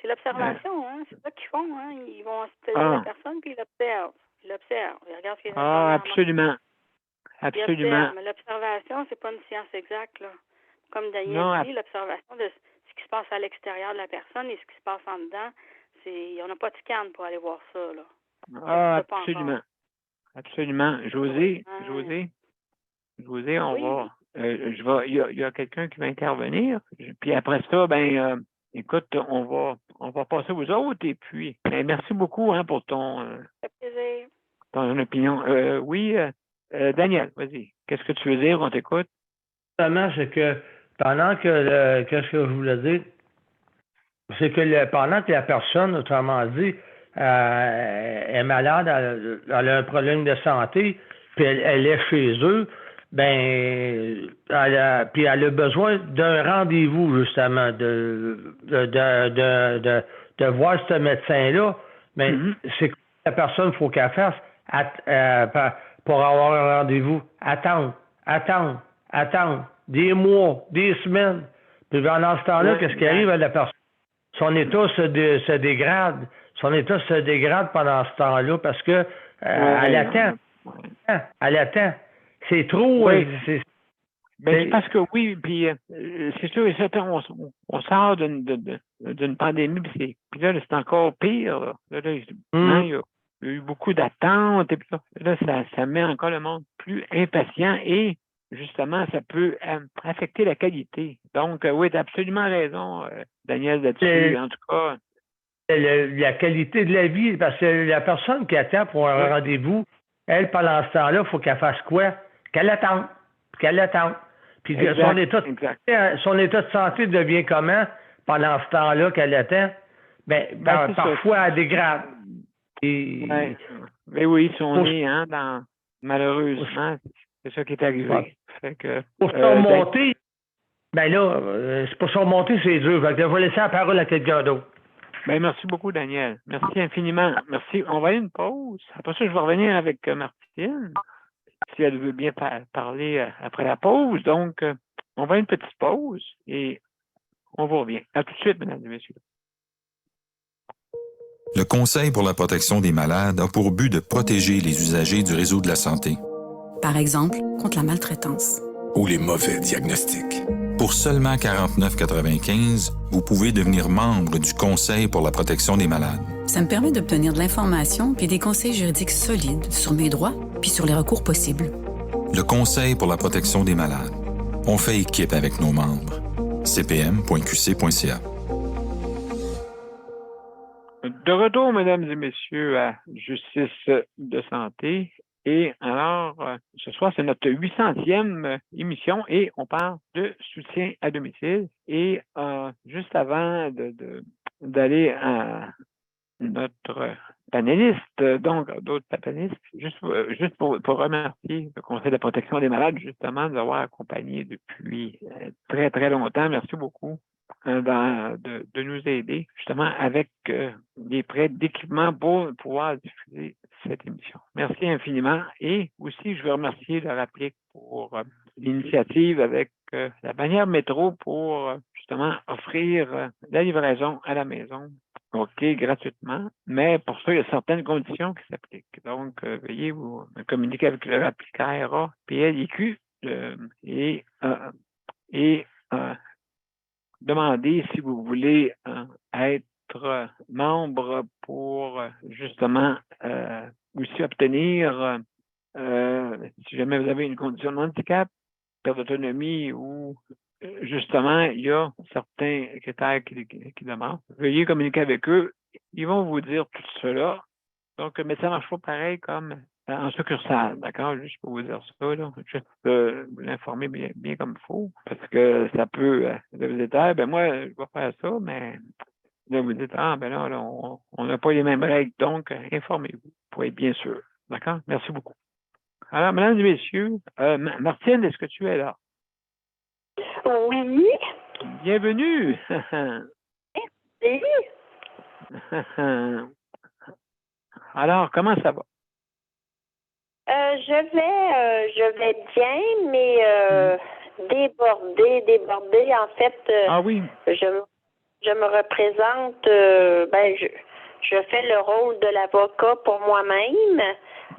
C'est l'observation, hein, c'est ça qu'ils font, hein. Ils vont hospitaliser la personne, puis ils l'observent. Ils regardent ce qui est Absolument. Absolument. Mais l'observation, c'est pas une science exacte, là. Comme Daniel Non, dit, l'observation de ce qui se passe à l'extérieur de la personne et ce qui se passe en dedans, on n'a pas de scan pour aller voir ça, là. Absolument. Absolument. José, on va. Il y a quelqu'un qui va intervenir. Puis après ça, écoute, on va passer aux autres. Et puis, merci beaucoup pour ton opinion. Oui, Daniel, vas-y. Qu'est-ce que tu veux dire? On t'écoute. Justement, c'est que pendant que qu'est-ce que je voulais dire? C'est que pendant que la personne, autrement dit, est malade, elle a un problème de santé, puis elle est chez eux, puis elle a besoin d'un rendez-vous, justement, de voir ce médecin-là. Mais c'est que la personne, il faut qu'elle fasse pour avoir un rendez-vous. Attendre, des mois, des semaines. Puis pendant ce temps-là, qu'est-ce qui arrive à la personne? Son état se dégrade. Son état se dégrade pendant ce temps-là parce que elle attend. Elle attend. C'est trop. C'est parce que oui, puis c'est sûr et certain, on sort d'une pandémie, puis là, c'est encore pire. Là, il y a eu beaucoup d'attentes, et puis là, ça met encore le monde plus impatient et justement, ça peut affecter la qualité. Donc, oui, tu as absolument raison, Daniel, là-dessus. En tout cas. La qualité de la vie, parce que la personne qui attend pour un rendez-vous, elle, pendant ce temps-là, il faut qu'elle fasse quoi? Qu'elle attende. Puis son état de santé devient comment pendant ce temps-là qu'elle attend? Parfois, elle dégrade. Mais oui, si on est malheureusement, c'est ça qui est arrivé. Pour surmonter, c'est pour surmonter, c'est dur. Fait que je vais laisser la parole à quelqu'un d'autre. Merci beaucoup, Daniel. Merci infiniment. Merci. On va aller une pause. Après ça, je vais revenir avec Martine, si elle veut bien parler après la pause. Donc, on va à une petite pause et on vous revient. À tout de suite, mesdames et messieurs. Le Conseil pour la protection des malades a pour but de protéger les usagers du réseau de la santé. Par exemple, contre la maltraitance. Ou les mauvais diagnostics. Pour seulement 49,95 $, vous pouvez devenir membre du Conseil pour la protection des malades. Ça me permet d'obtenir de l'information puis des conseils juridiques solides sur mes droits puis sur les recours possibles. Le Conseil pour la protection des malades. On fait équipe avec nos membres. cpm.qc.ca. De retour, mesdames et messieurs, à Justice de santé. Et alors, ce soir, c'est notre 800e émission et on parle de soutien à domicile. Et juste avant d'aller à notre panéliste, donc d'autres panélistes, juste pour remercier le Conseil de la protection des malades, justement, de nous avoir accompagnés depuis très, très longtemps. Merci beaucoup de nous aider, justement, avec des prêts d'équipement pour pouvoir diffuser cette émission. Merci infiniment. Et aussi, je veux remercier le RAPLIC pour l'initiative avec la bannière métro pour justement offrir la livraison à la maison. OK, gratuitement. Mais pour ça, il y a certaines conditions qui s'appliquent. Donc, veuillez vous communiquer avec le RAPLIC ARA, PLIQ et demander si vous voulez être membre pour justement aussi obtenir, si jamais vous avez une condition de handicap, perte d'autonomie ou justement, il y a certains critères qui demandent. Veuillez communiquer avec eux. Ils vont vous dire tout cela. Donc, mais ça ne marche pas pareil comme en succursale, d'accord? Juste pour vous dire ça, là. Juste vous l'informer bien comme il faut. Parce que ça peut vous dites, ah, ben moi, je vais faire ça, mais là, vous dites, ah, ben là on n'a pas les mêmes règles, donc informez-vous pour être bien sûr. D'accord? Merci beaucoup. Alors, mesdames et messieurs, Martine, est-ce que tu es là? Oui. Bienvenue! Merci. Alors, comment ça va? Je vais bien, mais débordée. En fait, Ah oui? je me représente, je fais le rôle de l'avocat pour moi-même.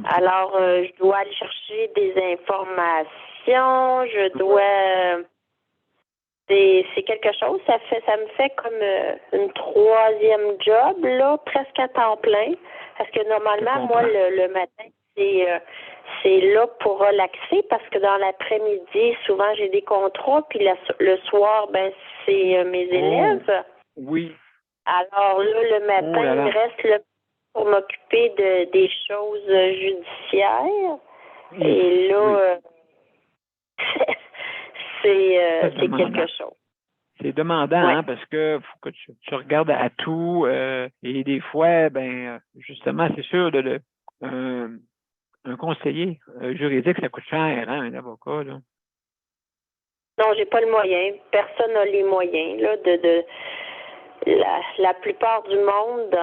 Alors, je dois aller chercher des informations, c'est quelque chose, ça me fait comme une troisième job, là, presque à temps plein. Parce que normalement, moi, le matin, c'est là pour relaxer parce que dans l'après-midi, souvent j'ai des contrats, puis le soir, c'est mes élèves. Oui. Alors là, le matin, il me reste là pour m'occuper des choses judiciaires. Oui. Et là, c'est demandant. quelque chose. C'est demandant, Ouais. hein, parce que faut que tu regardes à tout. Et des fois, justement, c'est sûr, un conseiller juridique, ça coûte cher, hein, un avocat, là. Non, j'ai pas le moyen. Personne n'a les moyens, là, la plupart du monde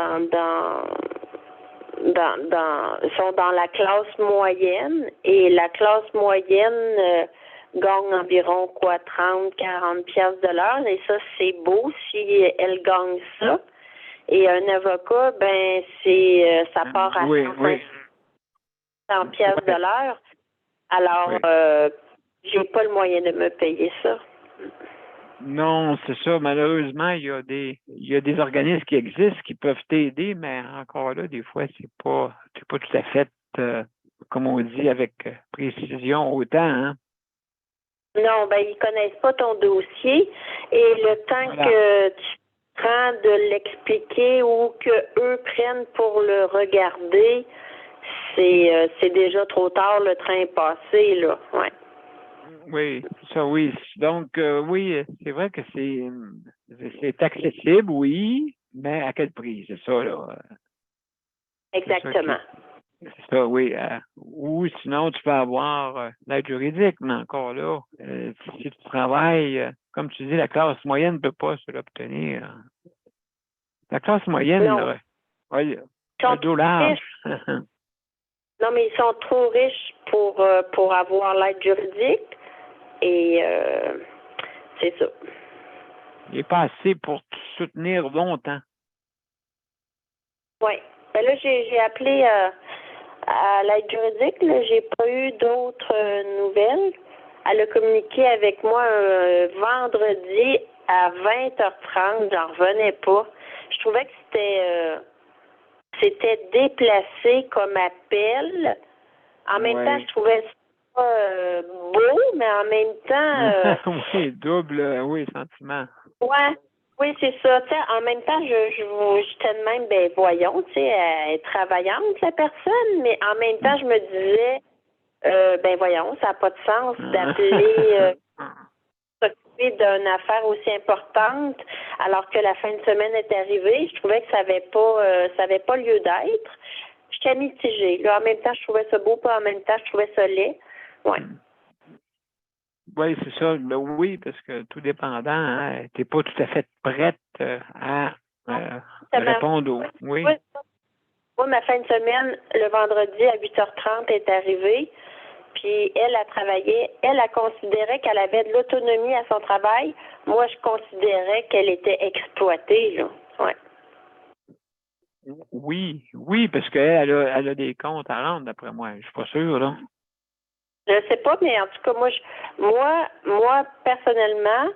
sont dans la classe moyenne et la classe moyenne gagne environ 30-40 piastres de l'heure et ça c'est beau si elle gagne ça. Et un avocat, c'est ça part à 100 piastres de l'heure. Alors j'ai pas le moyen de me payer ça. Non, c'est ça. Malheureusement, il y a des organismes qui existent qui peuvent t'aider, mais encore là, des fois, c'est pas tout à fait, comme on dit, avec précision autant, hein. Non, ils connaissent pas ton dossier et le temps que tu prends de l'expliquer ou que eux prennent pour le regarder, c'est déjà trop tard, le train est passé, là. Ouais. Oui, ça oui. Donc, oui, c'est vrai que c'est accessible, oui, mais à quel prix? C'est ça, là. Exactement. C'est ça, oui. Ou sinon, tu peux avoir l'aide juridique, mais encore là, si tu travailles, comme tu dis, la classe moyenne ne peut pas se l'obtenir. La classe moyenne, le dos large. Non, mais ils sont trop riches pour avoir l'aide juridique. Et c'est ça. Il n'est pas assez pour te soutenir longtemps. Oui. Là, j'ai appelé à l'aide juridique. Là, j'ai pas eu d'autres nouvelles. Elle a communiqué avec moi un vendredi à 20h30. J'en revenais pas. Je trouvais que c'était déplacé comme appel. En même temps, je trouvais ça beau, mais en même temps... oui, double, oui, sentiment. Ouais. Oui, c'est ça. T'sais, en même temps, j'étais de même, voyons, elle est travaillante, la personne, mais en même temps, je me disais, voyons, ça n'a pas de sens d'appeler s'occuper d'une affaire aussi importante alors que la fin de semaine est arrivée. Je trouvais que ça avait pas lieu d'être. J'étais mitigée. Là, en même temps, je trouvais ça beau, puis en même temps, je trouvais ça laid. Ouais. Oui, c'est ça. Oui, parce que tout dépendant, hein, tu n'es pas tout à fait prête à répondre. Oui. Moi, ma fin de semaine, le vendredi à 8h30 est arrivée. Puis elle a travaillé. Elle a considéré qu'elle avait de l'autonomie à son travail. Moi, je considérais qu'elle était exploitée, là. Ouais. Oui, parce qu'elle a des comptes à rendre, d'après moi. Je suis pas sûr, là. Je sais pas, mais en tout cas, moi personnellement,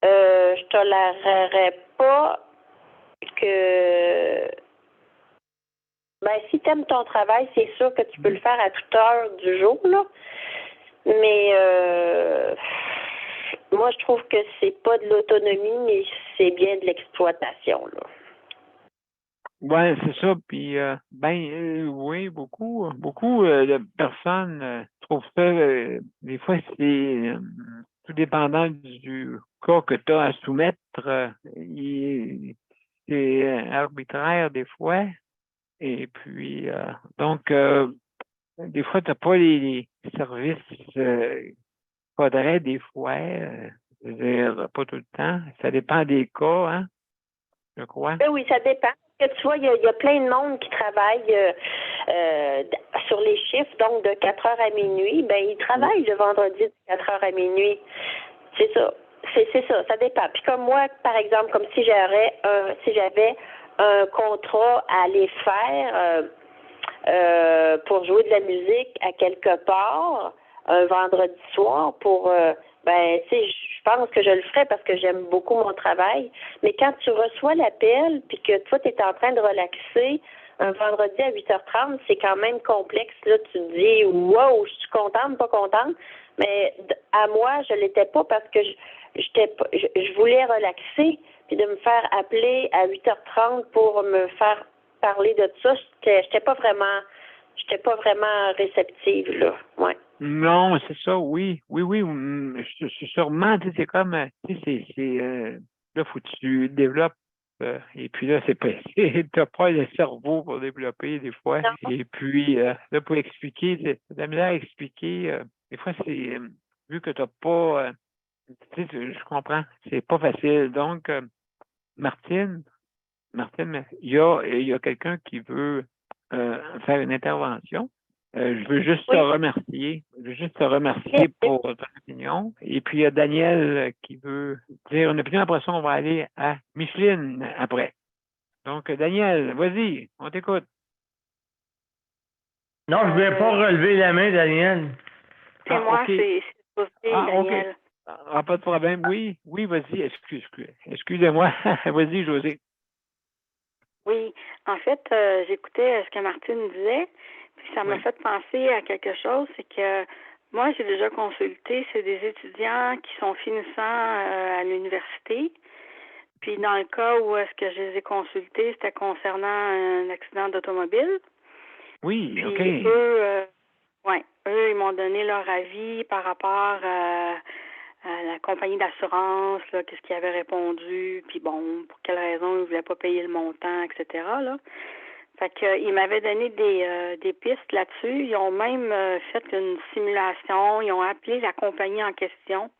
je tolérerais pas que... si tu aimes ton travail, c'est sûr que tu peux le faire à toute heure du jour, là. Mais moi, je trouve que c'est pas de l'autonomie, mais c'est bien de l'exploitation, là. Ouais, c'est ça. Puis, oui, beaucoup de personnes trouvent ça, des fois, c'est tout dépendant du cas que tu as à soumettre. C'est arbitraire des fois. Et puis, donc, des fois, tu n'as pas les services qu'il faudrait des fois. Je veux dire, pas tout le temps. Ça dépend des cas, hein, je crois. Ben oui, ça dépend. Parce que tu vois, il y a plein de monde qui travaille sur les chiffres, donc de 4 heures à minuit. Ben, ils travaillent le vendredi de 4 heures à minuit. C'est ça. C'est ça, ça dépend. Puis comme moi, par exemple, comme si j'avais un contrat à aller faire pour jouer de la musique à quelque part un vendredi soir pour ben tu sais, je pense que je le ferais parce que j'aime beaucoup mon travail, mais quand tu reçois l'appel puis que toi tu es en train de relaxer un vendredi à 8h30, c'est quand même complexe là, tu te dis wow, je suis contente, pas contente, mais à moi, je l'étais pas parce que je voulais relaxer puis de me faire appeler à 8h30 pour me faire parler de ça, j'étais pas vraiment réceptive là. Ouais. Non, c'est ça, oui. Je suis sûrement, tu sais, c'est comme, tu sais, là, faut que tu développes, et puis là, c'est pas, t'as pas le cerveau pour développer des fois. Non. Et puis, là, pour expliquer, t'as de la misère à expliquer, des fois, c'est, vu que t'as pas, tu sais, je comprends, c'est pas facile. Donc, Martine, il y a quelqu'un qui veut faire une intervention. Je veux juste te remercier. Je veux juste te remercier pour ton opinion. Et puis, il y a Daniel qui veut dire une opinion. Après ça, on va aller à Micheline après. Donc, Daniel, vas-y, on t'écoute. Non, je ne vais pas relever la main, Daniel. C'est moi, okay. c'est Daniel. Okay. Pas de problème. Oui, vas-y, excusez-moi. Vas-y, José. Oui, en fait, j'écoutais ce que Martine disait, puis ça m'a fait penser à quelque chose, c'est que moi, j'ai déjà consulté, c'est des étudiants qui sont finissants à l'université, puis dans le cas où est-ce que je les ai consultés, c'était concernant un accident d'automobile. Oui, puis OK. Eux, ils m'ont donné leur avis par rapport à la compagnie d'assurance, là, qu'est-ce qu'ils avaient répondu, puis bon, pour quelles raisons ils ne voulaient pas payer le montant, etc., là. Fait que ils m'avaient donné des pistes là-dessus. Ils ont même fait une simulation. Ils ont appelé la compagnie en question,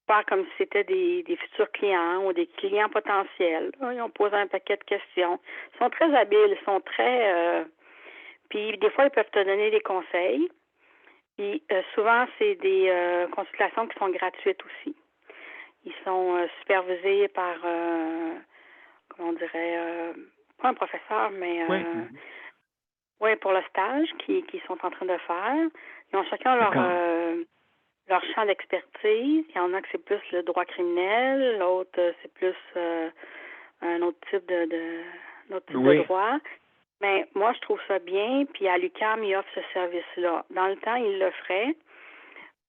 faire comme si c'était des futurs clients ou des clients potentiels. Ils ont posé un paquet de questions. Ils sont très habiles, ils sont très... puis des fois, ils peuvent te donner des conseils. Puis souvent, c'est des consultations qui sont gratuites aussi. Ils sont supervisés par, comment on dirait, pas un professeur, mais pour le stage qu'ils sont en train de faire. Ils ont chacun leur champ d'expertise. Il y en a que c'est plus le droit criminel, l'autre c'est plus un autre type de droit. Mais moi, je trouve ça bien, puis à l'UQAM, ils offrent ce service-là. Dans le temps, ils l'offraient.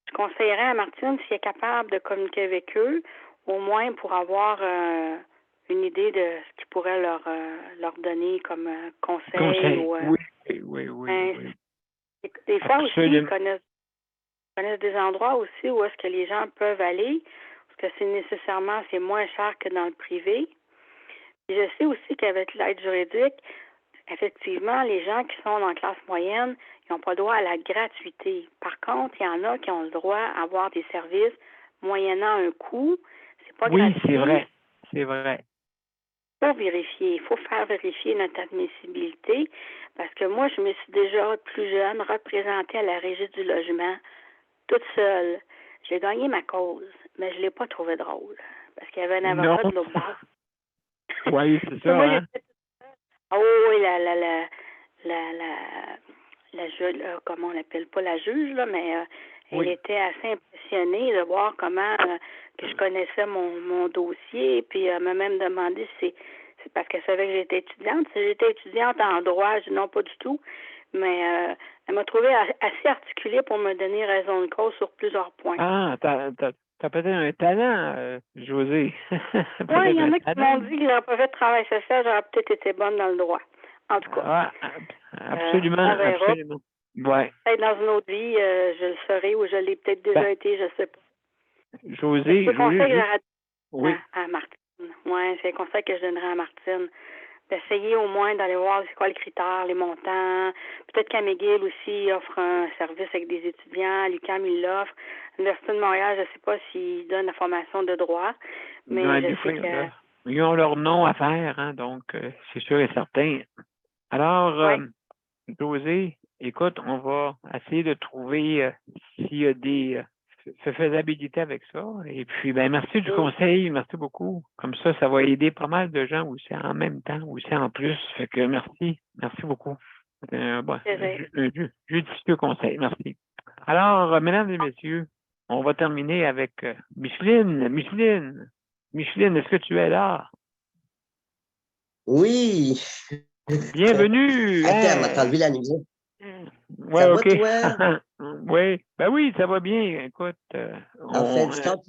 Je conseillerais à Martine, s'il est capable de communiquer avec eux, au moins pour avoir une idée de ce qu'ils pourraient leur donner comme conseil. Oui. Des fois aussi, ils connaissent des endroits aussi où est-ce que les gens peuvent aller, parce que c'est moins cher que dans le privé. Et je sais aussi qu'avec l'aide juridique, effectivement, les gens qui sont dans la classe moyenne, ils n'ont pas le droit à la gratuité. Par contre, il y en a qui ont le droit à avoir des services moyennant un coût. C'est pas gratuit. Oui, c'est vrai. Il faut faire vérifier notre admissibilité, parce que moi, je me suis déjà plus jeune représentée à la Régie du logement, toute seule. J'ai gagné ma cause, mais je ne l'ai pas trouvé drôle, parce qu'il y avait un avocat de l'autre bord. Oui, c'est ça. Moi, hein? oui, la juge, comment on l'appelle, pas la juge, là, mais elle était assez impressionnée de voir comment que je connaissais mon dossier, puis elle m'a même demandé si c'est parce qu'elle savait que j'étais étudiante. Si j'étais étudiante en droit, je dis non, pas du tout, mais elle m'a trouvé assez articulée pour me donner raison de cause sur plusieurs points. Ah, T'as peut-être un talent, José. Oui, il y en a qui m'ont dit que j'aurais pas fait de travail social, j'aurais peut-être été bonne dans le droit. En tout cas. Ah, absolument, on verra. absolument. Ouais. Peut-être dans une autre vie, je le serai ou je l'ai peut-être déjà été, je sais pas. José, c'est le conseil que j'aurais oui. à Martine. Oui, c'est le conseil que je donnerais à Martine. D'essayer au moins d'aller voir c'est quoi les critères, les montants. Peut-être qu'à McGill aussi offre un service avec des étudiants. L'UQAM, il l'offre. L'Université de Montréal, je ne sais pas s'ils donnent la formation de droit, mais je sais que... Ils ont leur nom à faire, hein, donc c'est sûr et certain. Alors, José, écoute, on va essayer de trouver s'il y a des faisabilité avec ça. Et puis, ben merci du conseil, merci beaucoup. Comme ça va aider pas mal de gens aussi en même temps, aussi en plus. Fait que merci beaucoup. Judicieux conseil, merci. Alors, mesdames et messieurs, on va terminer avec Micheline. Micheline, est-ce que tu es là? Oui. Bienvenue. Attends, m'a enlevé la musique. Ouais, ça OK. va, toi? Oui. Ben oui, ça va bien. Écoute. En fait, du compte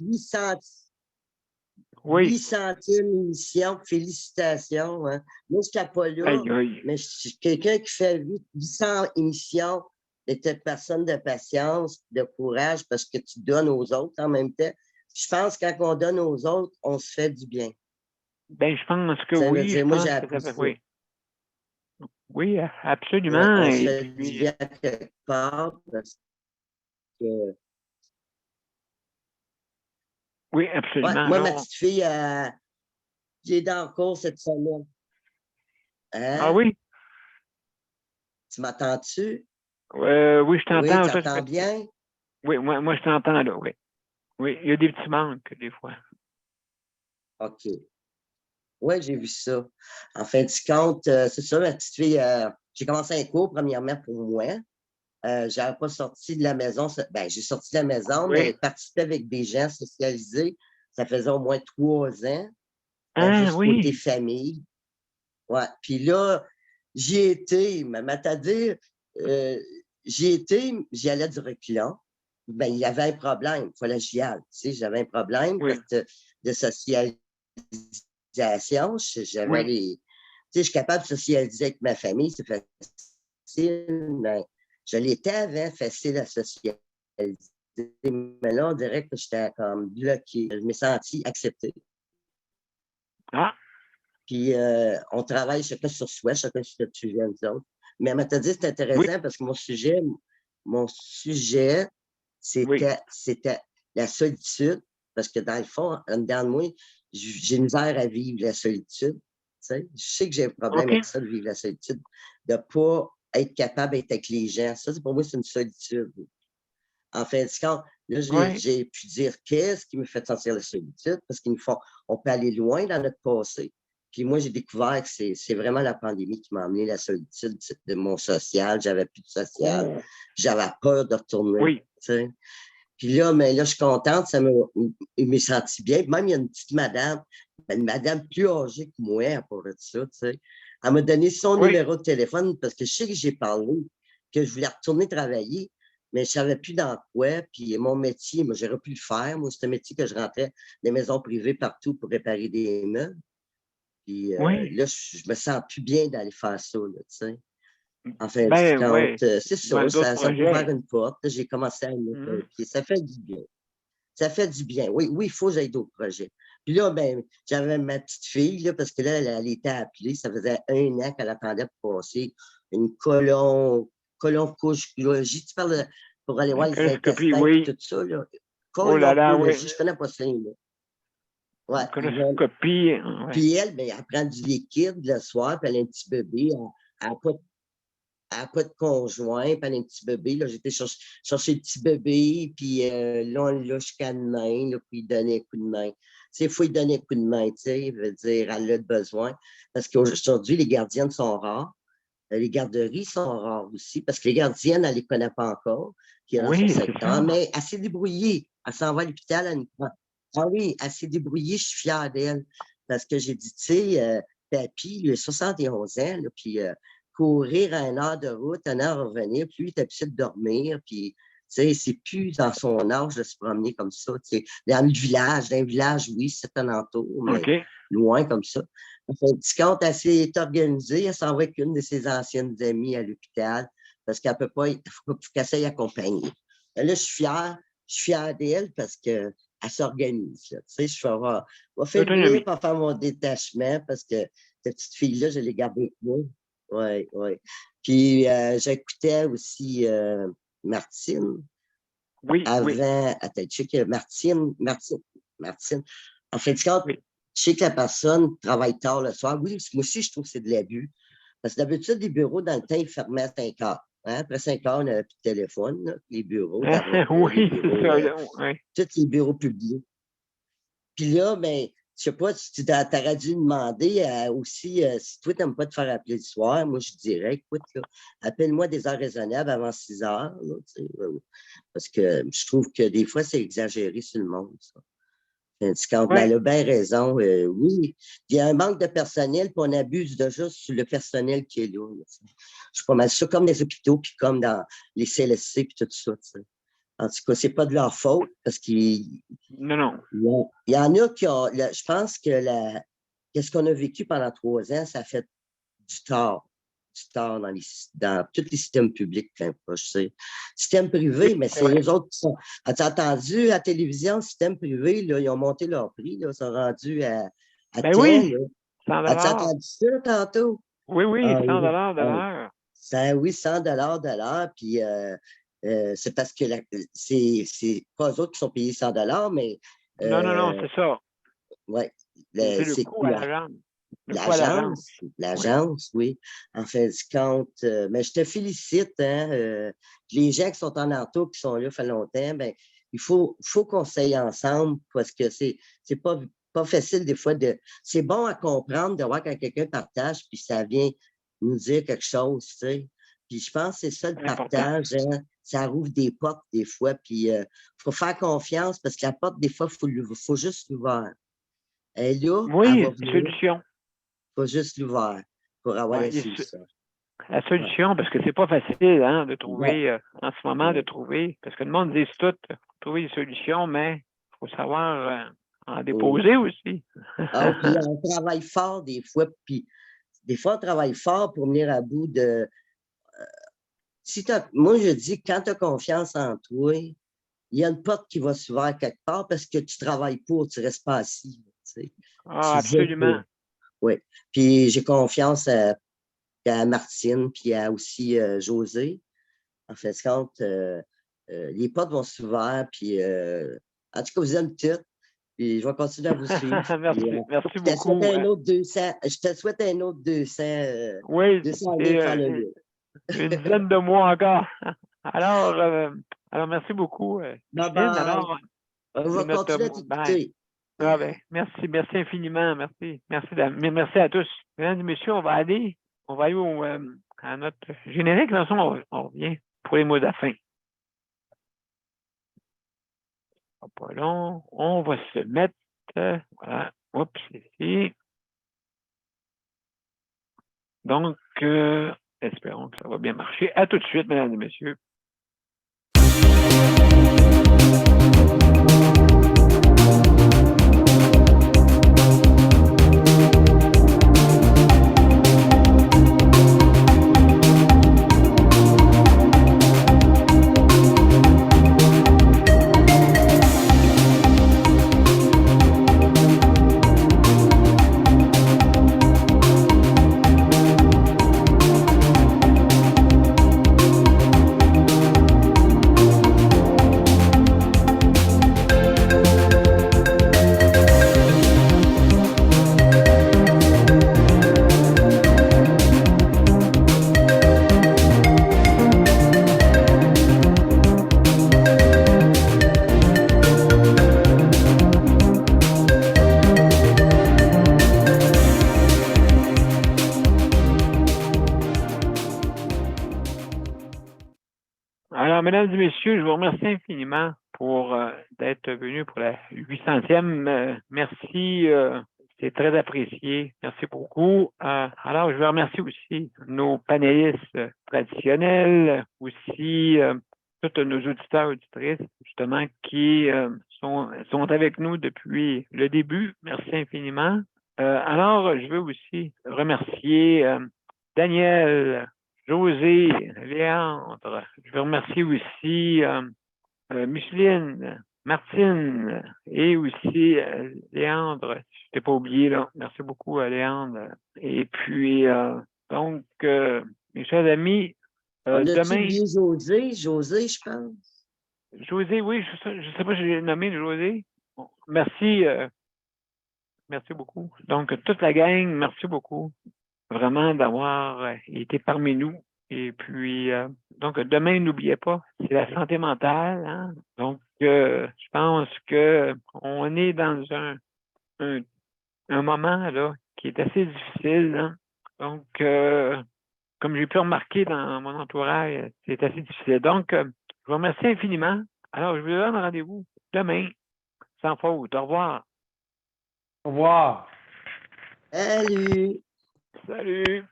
800e émission. Félicitations. Hein. Moi, je n'étais pas là, mais je suis quelqu'un qui fait 800 émissions de cette personne de patience, de courage, parce que tu donnes aux autres en même temps. Je pense que quand on donne aux autres, on se fait du bien. Ben, je pense que ça oui. Veut dire, moi, j'ai appris ça. Oui. Oui, absolument. Ouais, on se fait du bien quelque part parce que... Oui, absolument. Ouais, moi, ma petite fille, j'ai dans le cours cette semaine. Hein? Ah oui? Tu m'entends-tu? Oui, je t'entends. Oui, tu entends bien? Oui, moi, je t'entends là, oui. Oui, il y a des petits manques des fois. OK. Oui, j'ai vu ça. En fin de compte, c'est ça, ma petite fille, j'ai commencé un cours, premièrement, pour moi. Je n'avais pas sorti de la maison. Ben, j'ai sorti de la maison, mais participer avec des gens socialisés, ça faisait au moins 3 ans. Juste côté famille. Ouais. Puis là, j'y étais, mais à dire, j'y allais du reculon. Ben, il y avait un problème. Il fallait que j'y aille. Tu sais, j'avais un problème de socialisation. J'avais les. Tu sais, je suis capable de socialiser avec ma famille, c'est facile, mais je l'étais avant, facile à socialiser. Mais là, on dirait que j'étais comme bloqué. Je me sentis accepté. Ah! Puis on travaille chacun sur soi, chacun sur le sujet nous autres. Mais elle m'a dit c'est intéressant parce que mon sujet, c'était la solitude. Parce que dans le fond, en dedans de moi, j'ai misère à vivre la solitude. Tu sais? Je sais que j'ai un problème avec ça, de vivre la solitude, de ne pas être capable d'être avec les gens. Ça, pour moi, c'est une solitude. En fin de compte, là, j'ai pu dire qu'est-ce qui me fait sentir la solitude, parce qu'on peut aller loin dans notre passé. Puis moi, j'ai découvert que c'est vraiment la pandémie qui m'a amené la solitude de mon social. J'avais plus de social. J'avais peur de retourner. Oui. Tu sais. Puis là, mais là, je suis contente, ça me senti bien. Même, il y a une petite madame, une madame plus âgée que moi, pour ça, tu sais. Elle m'a donné son numéro de téléphone parce que je sais que j'ai parlé, que je voulais retourner travailler, mais je ne savais plus dans quoi. Puis mon métier, moi, j'aurais pu le faire. Moi, c'est un métier que je rentrais dans des maisons privées partout pour réparer des meubles. Puis là, je me sens plus bien d'aller faire ça, là, tu sais. En fait, c'est ça, ça m'a ouvert une porte. J'ai commencé à aimer puis ça fait du bien. Ça fait du bien. Oui, il faut que j'aille d'autres projets. Puis là, ben, j'avais ma petite fille, là, parce que là, elle était appelée. Ça faisait 1 an qu'elle attendait pour passer une colonoscopie. Tu parles pour aller voir les intestins et tout ça. Là. Colonoscopie, je connais pas ça. Là. Ouais, colonoscopie. Puis elle, ben, elle prend du liquide le soir, puis elle a un petit bébé. Elle n'a pas de conjoint, puis elle a un petit bébé. Là, j'étais chercher le petit bébé, puis là, on l'a jusqu'à demain, là, puis il donnait un coup de main. Il faut lui donner un coup de main, tu sais, veut dire, elle a besoin. Parce qu'aujourd'hui, les gardiennes sont rares. Les garderies sont rares aussi, parce que les gardiennes, elle ne les connaît pas encore, qui est dans son secteur, mais elle s'est débrouillée. Elle s'en va à l'hôpital, elle nous prend. Ah oui, elle s'est débrouillée, je suis fière d'elle. Parce que j'ai dit, tu sais, papy, il a 71 ans, là, puis courir à 1 heure de route, 1 heure à revenir, puis lui, il est habitué de dormir, puis sais, c'est plus dans son âge de se promener comme ça. Tu sais. Dans le village, oui, c'est un entour, mais loin comme ça. En fin de compte, elle s'est organisée, elle s'en va avec une de ses anciennes amies à l'hôpital parce qu'elle peut pas, il faut qu'elle s'aille accompagner. Et là, je suis fière d'elle parce qu'elle s'organise. Tu sais, je vais faire venir pour faire mon détachement parce que cette petite fille-là, je l'ai gardée avec moi. Oui, oui. Puis, j'écoutais aussi Martine. Oui, avant, attends, je sais que Martine. En fait, quand je sais que la personne travaille tard le soir, oui, moi aussi, je trouve que c'est de l'abus. Parce que d'habitude, les bureaux, dans le temps, ils fermaient à 5 heures. Hein? Après 5 heures, on n'avait plus de téléphone, là, les bureaux. Oui, c'est ça. Tous les bureaux publics. Puis là, ben, je sais pas, tu t'aurais dû demander aussi, si toi, tu n'aimes pas te faire appeler le soir, moi, je dirais, écoute, appelle-moi des heures raisonnables avant 6 heures, là, parce que je trouve que des fois, c'est exagéré sur le monde, ça. Quand elle a bien raison, oui, il y a un manque de personnel, puis on abuse déjà sur le personnel qui est là. Je suis pas mal sûr, comme les hôpitaux, puis comme dans les CLSC, puis tout ça. T'sais. En tout cas, c'est pas de leur faute, parce qu'il Non. Il y en a qui ont. Je pense que qu'est-ce qu'on a vécu pendant 3 ans, ça fait du tort. Du tort dans tous les systèmes publics, je sais. Système privé, mais c'est eux autres qui sont. As-tu entendu à la télévision, le système privé, là, ils ont monté leur prix, là, ils sont rendus à ben temps, oui, là. 100 As-tu entendu ça tantôt? Oui, 100 de l'heure. Oui, 100 de l'heure, puis c'est parce que c'est pas eux autres qui sont payés 100 mais. Non, c'est ça. Oui. C'est le coût à l'agence. L'agence, oui. En fin de compte, mais je te félicite, hein, les gens qui sont en entour, qui sont là, fait longtemps, ben, il faut qu'on s'aille ensemble parce que c'est pas facile des fois c'est bon à comprendre de voir quand quelqu'un partage, puis ça vient nous dire quelque chose, tu sais. Puis je pense que c'est ça le partage, hein, ça rouvre des portes des fois, puis il faut faire confiance parce que la porte, des fois, il faut juste l'ouvrir. Et là, oui, solution. Il faut juste l'ouvrir pour avoir la solution. La solution, parce que c'est pas facile hein, de trouver, en ce moment, de trouver, parce que le monde dit tout, trouver des solutions, mais il faut savoir en déposer aussi. Puis on travaille fort des fois, puis des fois, on travaille fort pour venir à bout de... moi, je dis, quand tu as confiance en toi, il y a une porte qui va s'ouvrir quelque part parce que tu travailles pour, tu ne restes pas assis. Absolument. Oui. Puis j'ai confiance à Martine, puis à aussi José. En fait, quand les portes vont s'ouvrir, puis en tout cas, vous aimez tout. Puis je vais continuer à vous suivre. Merci beaucoup. Je te souhaite un autre 200. Oui, 200 une dizaine de mois encore. Alors, merci beaucoup. Alors, on va continuer à t'écouter. Merci infiniment. Merci à tous. Mesdames et messieurs, on va aller à notre générique. Dans on revient pour les mots de la fin. Pas long. On va se mettre. Voilà. Oups, ici. Donc, espérons que ça va bien marcher. À tout de suite, mesdames et messieurs. Alors, mesdames et messieurs, je vous remercie infiniment pour d'être venus pour la 800e. Merci, c'est très apprécié. Merci beaucoup. Alors, je veux remercier aussi nos panélistes traditionnels, aussi tous nos auditeurs et auditrices, justement, qui sont avec nous depuis le début. Merci infiniment. Alors, je veux aussi remercier Daniel, José, Léandre. Je veux remercier aussi Micheline, Martine et aussi Léandre. Je t'ai pas oublié, là. Merci beaucoup à Léandre. Et puis, donc, mes chers amis, On a-tu demain... oublié José, je pense. José, oui, je sais pas si j'ai nommé José. Bon, merci. Merci beaucoup. Donc, toute la gang, merci beaucoup vraiment d'avoir été parmi nous. Et puis, donc, demain, n'oubliez pas, c'est la santé mentale. Hein? Donc, je pense qu'on est dans un moment là qui est assez difficile. Hein? Donc, comme j'ai pu remarquer dans mon entourage, c'est assez difficile. Donc, je vous remercie infiniment. Alors, je vous donne rendez-vous demain, sans faute. Au revoir. Au revoir. Salut. Salut.